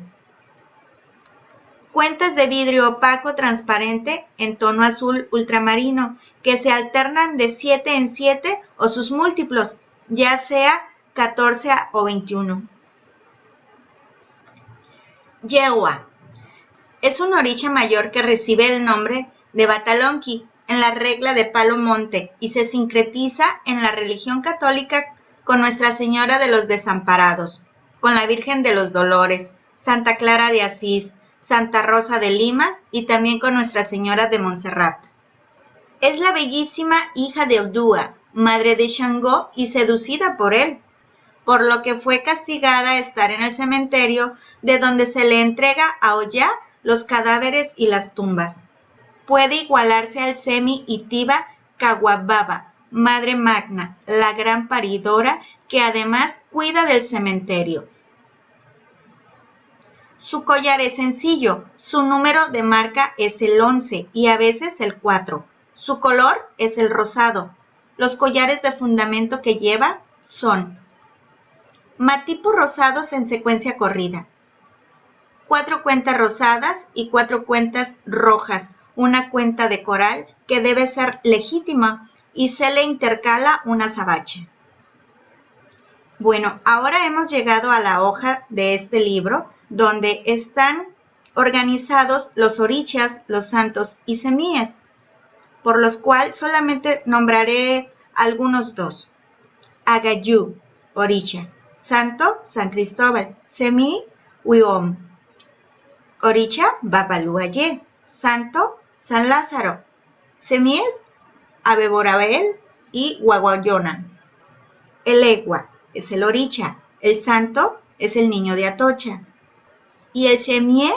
[SPEAKER 1] Cuentas de vidrio opaco transparente en tono azul ultramarino que se alternan de 7 en 7 o sus múltiplos, ya sea 14 o 21. Yewa. Es un orisha mayor que recibe el nombre de Batalonqui en la Regla de Palomonte y se sincretiza en la religión católica con Nuestra Señora de los Desamparados, con la Virgen de los Dolores, Santa Clara de Asís, Santa Rosa de Lima y también con Nuestra Señora de Montserrat. Es la bellísima hija de Odúa, madre de Xangó y seducida por él, por lo que fue castigada a estar en el cementerio de donde se le entrega a Oya los cadáveres y las tumbas. Puede igualarse al Semi y Tiba Kawababa, madre magna, la gran paridora que además cuida del cementerio. Su collar es sencillo, su número de marca es el 11 y a veces el 4. Su color es el rosado. Los collares de fundamento que lleva son matipos rosados en secuencia corrida, 4 cuentas rosadas y 4 cuentas rojas, una cuenta de coral que debe ser legítima y se le intercala un azabache. Bueno, ahora hemos llegado a la hoja de este libro donde están organizados los orichas, los santos y semíes, por los cuales solamente nombraré algunos dos. Agayú, oricha, santo, San Cristóbal, semí, Huiom. Oricha, Babaluayé, santo, San Lázaro, semíes, Abeborabel y Guaguayona. El Egua es el oricha, el santo es el niño de Atocha y el semie,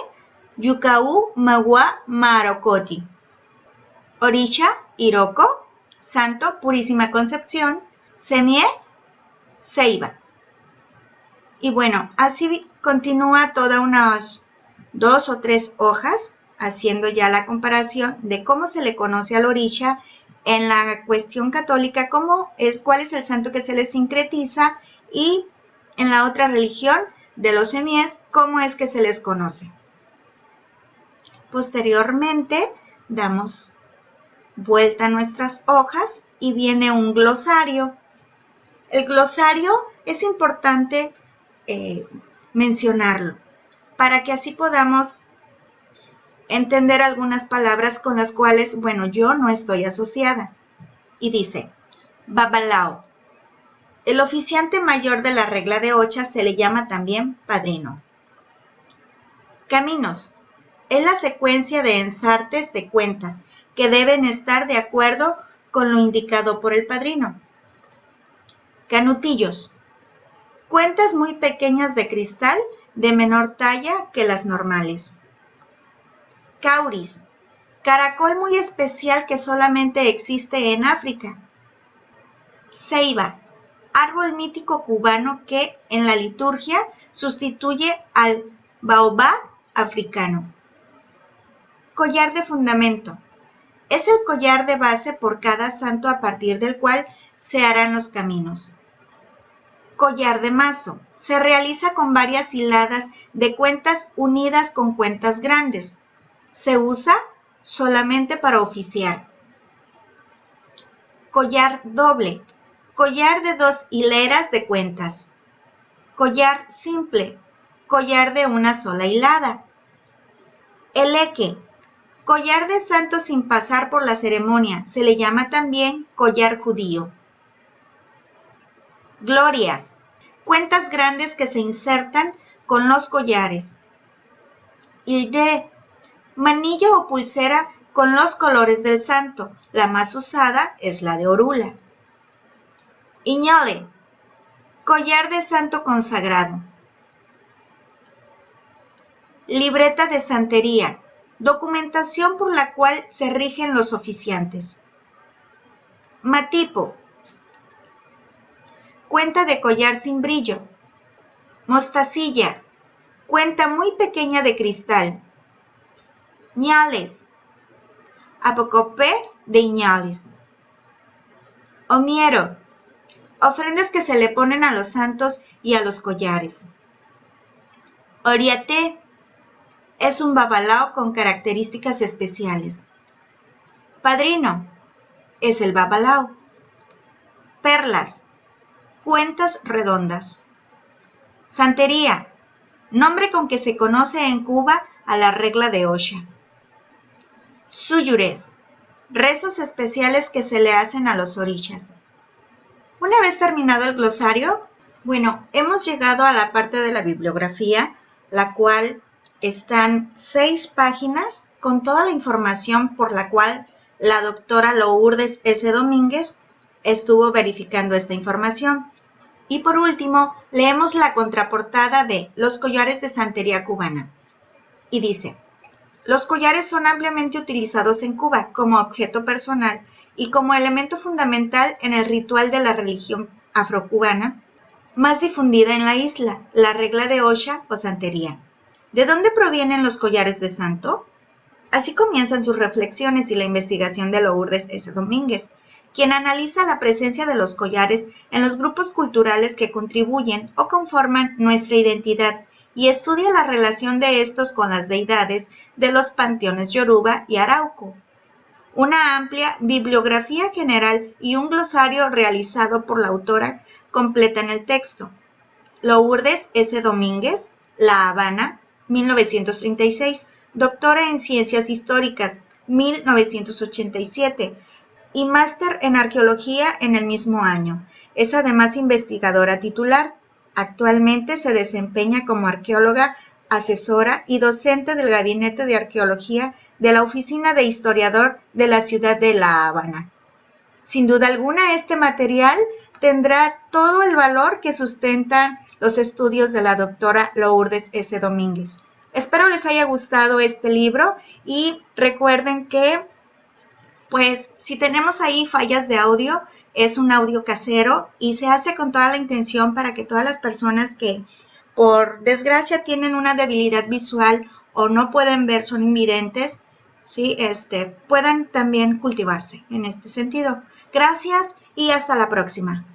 [SPEAKER 1] Yucaú Magua Marocoti. Oricha, Iroko, santo, Purísima Concepción, semie, Ceiba. Y bueno, así continúa toda unas 2 o 3 hojas, haciendo ya la comparación de cómo se le conoce al orisha en la cuestión católica, cuál es el santo que se le sincretiza, y en la otra religión de los semíes, cómo es que se les conoce. Posteriormente, damos vuelta a nuestras hojas y viene un glosario. El glosario es importante mencionarlo para que así podamos entender algunas palabras con las cuales, bueno, yo no estoy asociada. Y dice, babalao. El oficiante mayor de la regla de Ocha se le llama también padrino. Caminos. Es la secuencia de ensartes de cuentas que deben estar de acuerdo con lo indicado por el padrino. Canutillos. Cuentas muy pequeñas de cristal de menor talla que las normales. Cauris. Caracol muy especial que solamente existe en África. Ceiba. Árbol mítico cubano que en la liturgia sustituye al baobab africano. Collar de fundamento. Es el collar de base por cada santo a partir del cual se harán los caminos. Collar de mazo. Se realiza con varias hiladas de cuentas unidas con cuentas grandes. Se usa solamente para oficiar. Collar doble. Collar de 2 hileras de cuentas. Collar simple. Collar de una sola hilada. Eleque. Collar de santo sin pasar por la ceremonia. Se le llama también collar judío. Glorias. Cuentas grandes que se insertan con los collares. Hilde. Manillo o pulsera con los colores del santo. La más usada es la de orula. Iñole. Collar de santo consagrado. Libreta de santería. Documentación por la cual se rigen los oficiantes. Matipo. Cuenta de collar sin brillo. Mostacilla. Cuenta muy pequeña de cristal. Ñales. Apocopé de Iñales. Omiero. Ofrendas que se le ponen a los santos y a los collares. Oriaté. Es un babalao con características especiales. Padrino. Es el babalao. Perlas. Cuentas redondas. Santería. Nombre con que se conoce en Cuba a la regla de Ocha. Suyures. Rezos especiales que se le hacen a los orishas. Una vez terminado el glosario, bueno, hemos llegado a la parte de la bibliografía, la cual están 6 páginas con toda la información por la cual la doctora Lourdes S. Domínguez estuvo verificando esta información. Y por último, leemos la contraportada de Los collares de santería cubana. Y dice, los collares son ampliamente utilizados en Cuba como objeto personal y como elemento fundamental en el ritual de la religión afrocubana más difundida en la isla, la regla de Ocha o santería. ¿De dónde provienen los collares de santo? Así comienzan sus reflexiones y la investigación de Lourdes S. Domínguez, quien analiza la presencia de los collares en los grupos culturales que contribuyen o conforman nuestra identidad y estudia la relación de estos con las deidades de los panteones Yoruba y Arauco. Una amplia bibliografía general y un glosario realizado por la autora completan el texto. Lourdes S. Domínguez, La Habana, 1936, doctora en Ciencias Históricas, 1987, y máster en Arqueología en el mismo año. Es además investigadora titular. Actualmente se desempeña como arqueóloga, asesora y docente del Gabinete de Arqueología de la Oficina de Historiador de la ciudad de La Habana. Sin duda alguna, este material tendrá todo el valor que sustentan los estudios de la doctora Lourdes S. Domínguez. Espero les haya gustado este libro y recuerden que, pues, si tenemos ahí fallas de audio, es un audio casero y se hace con toda la intención para que todas las personas que, por desgracia, tienen una debilidad visual o no pueden ver, son invidentes, ¿sí? Puedan también cultivarse en este sentido. Gracias y hasta la próxima.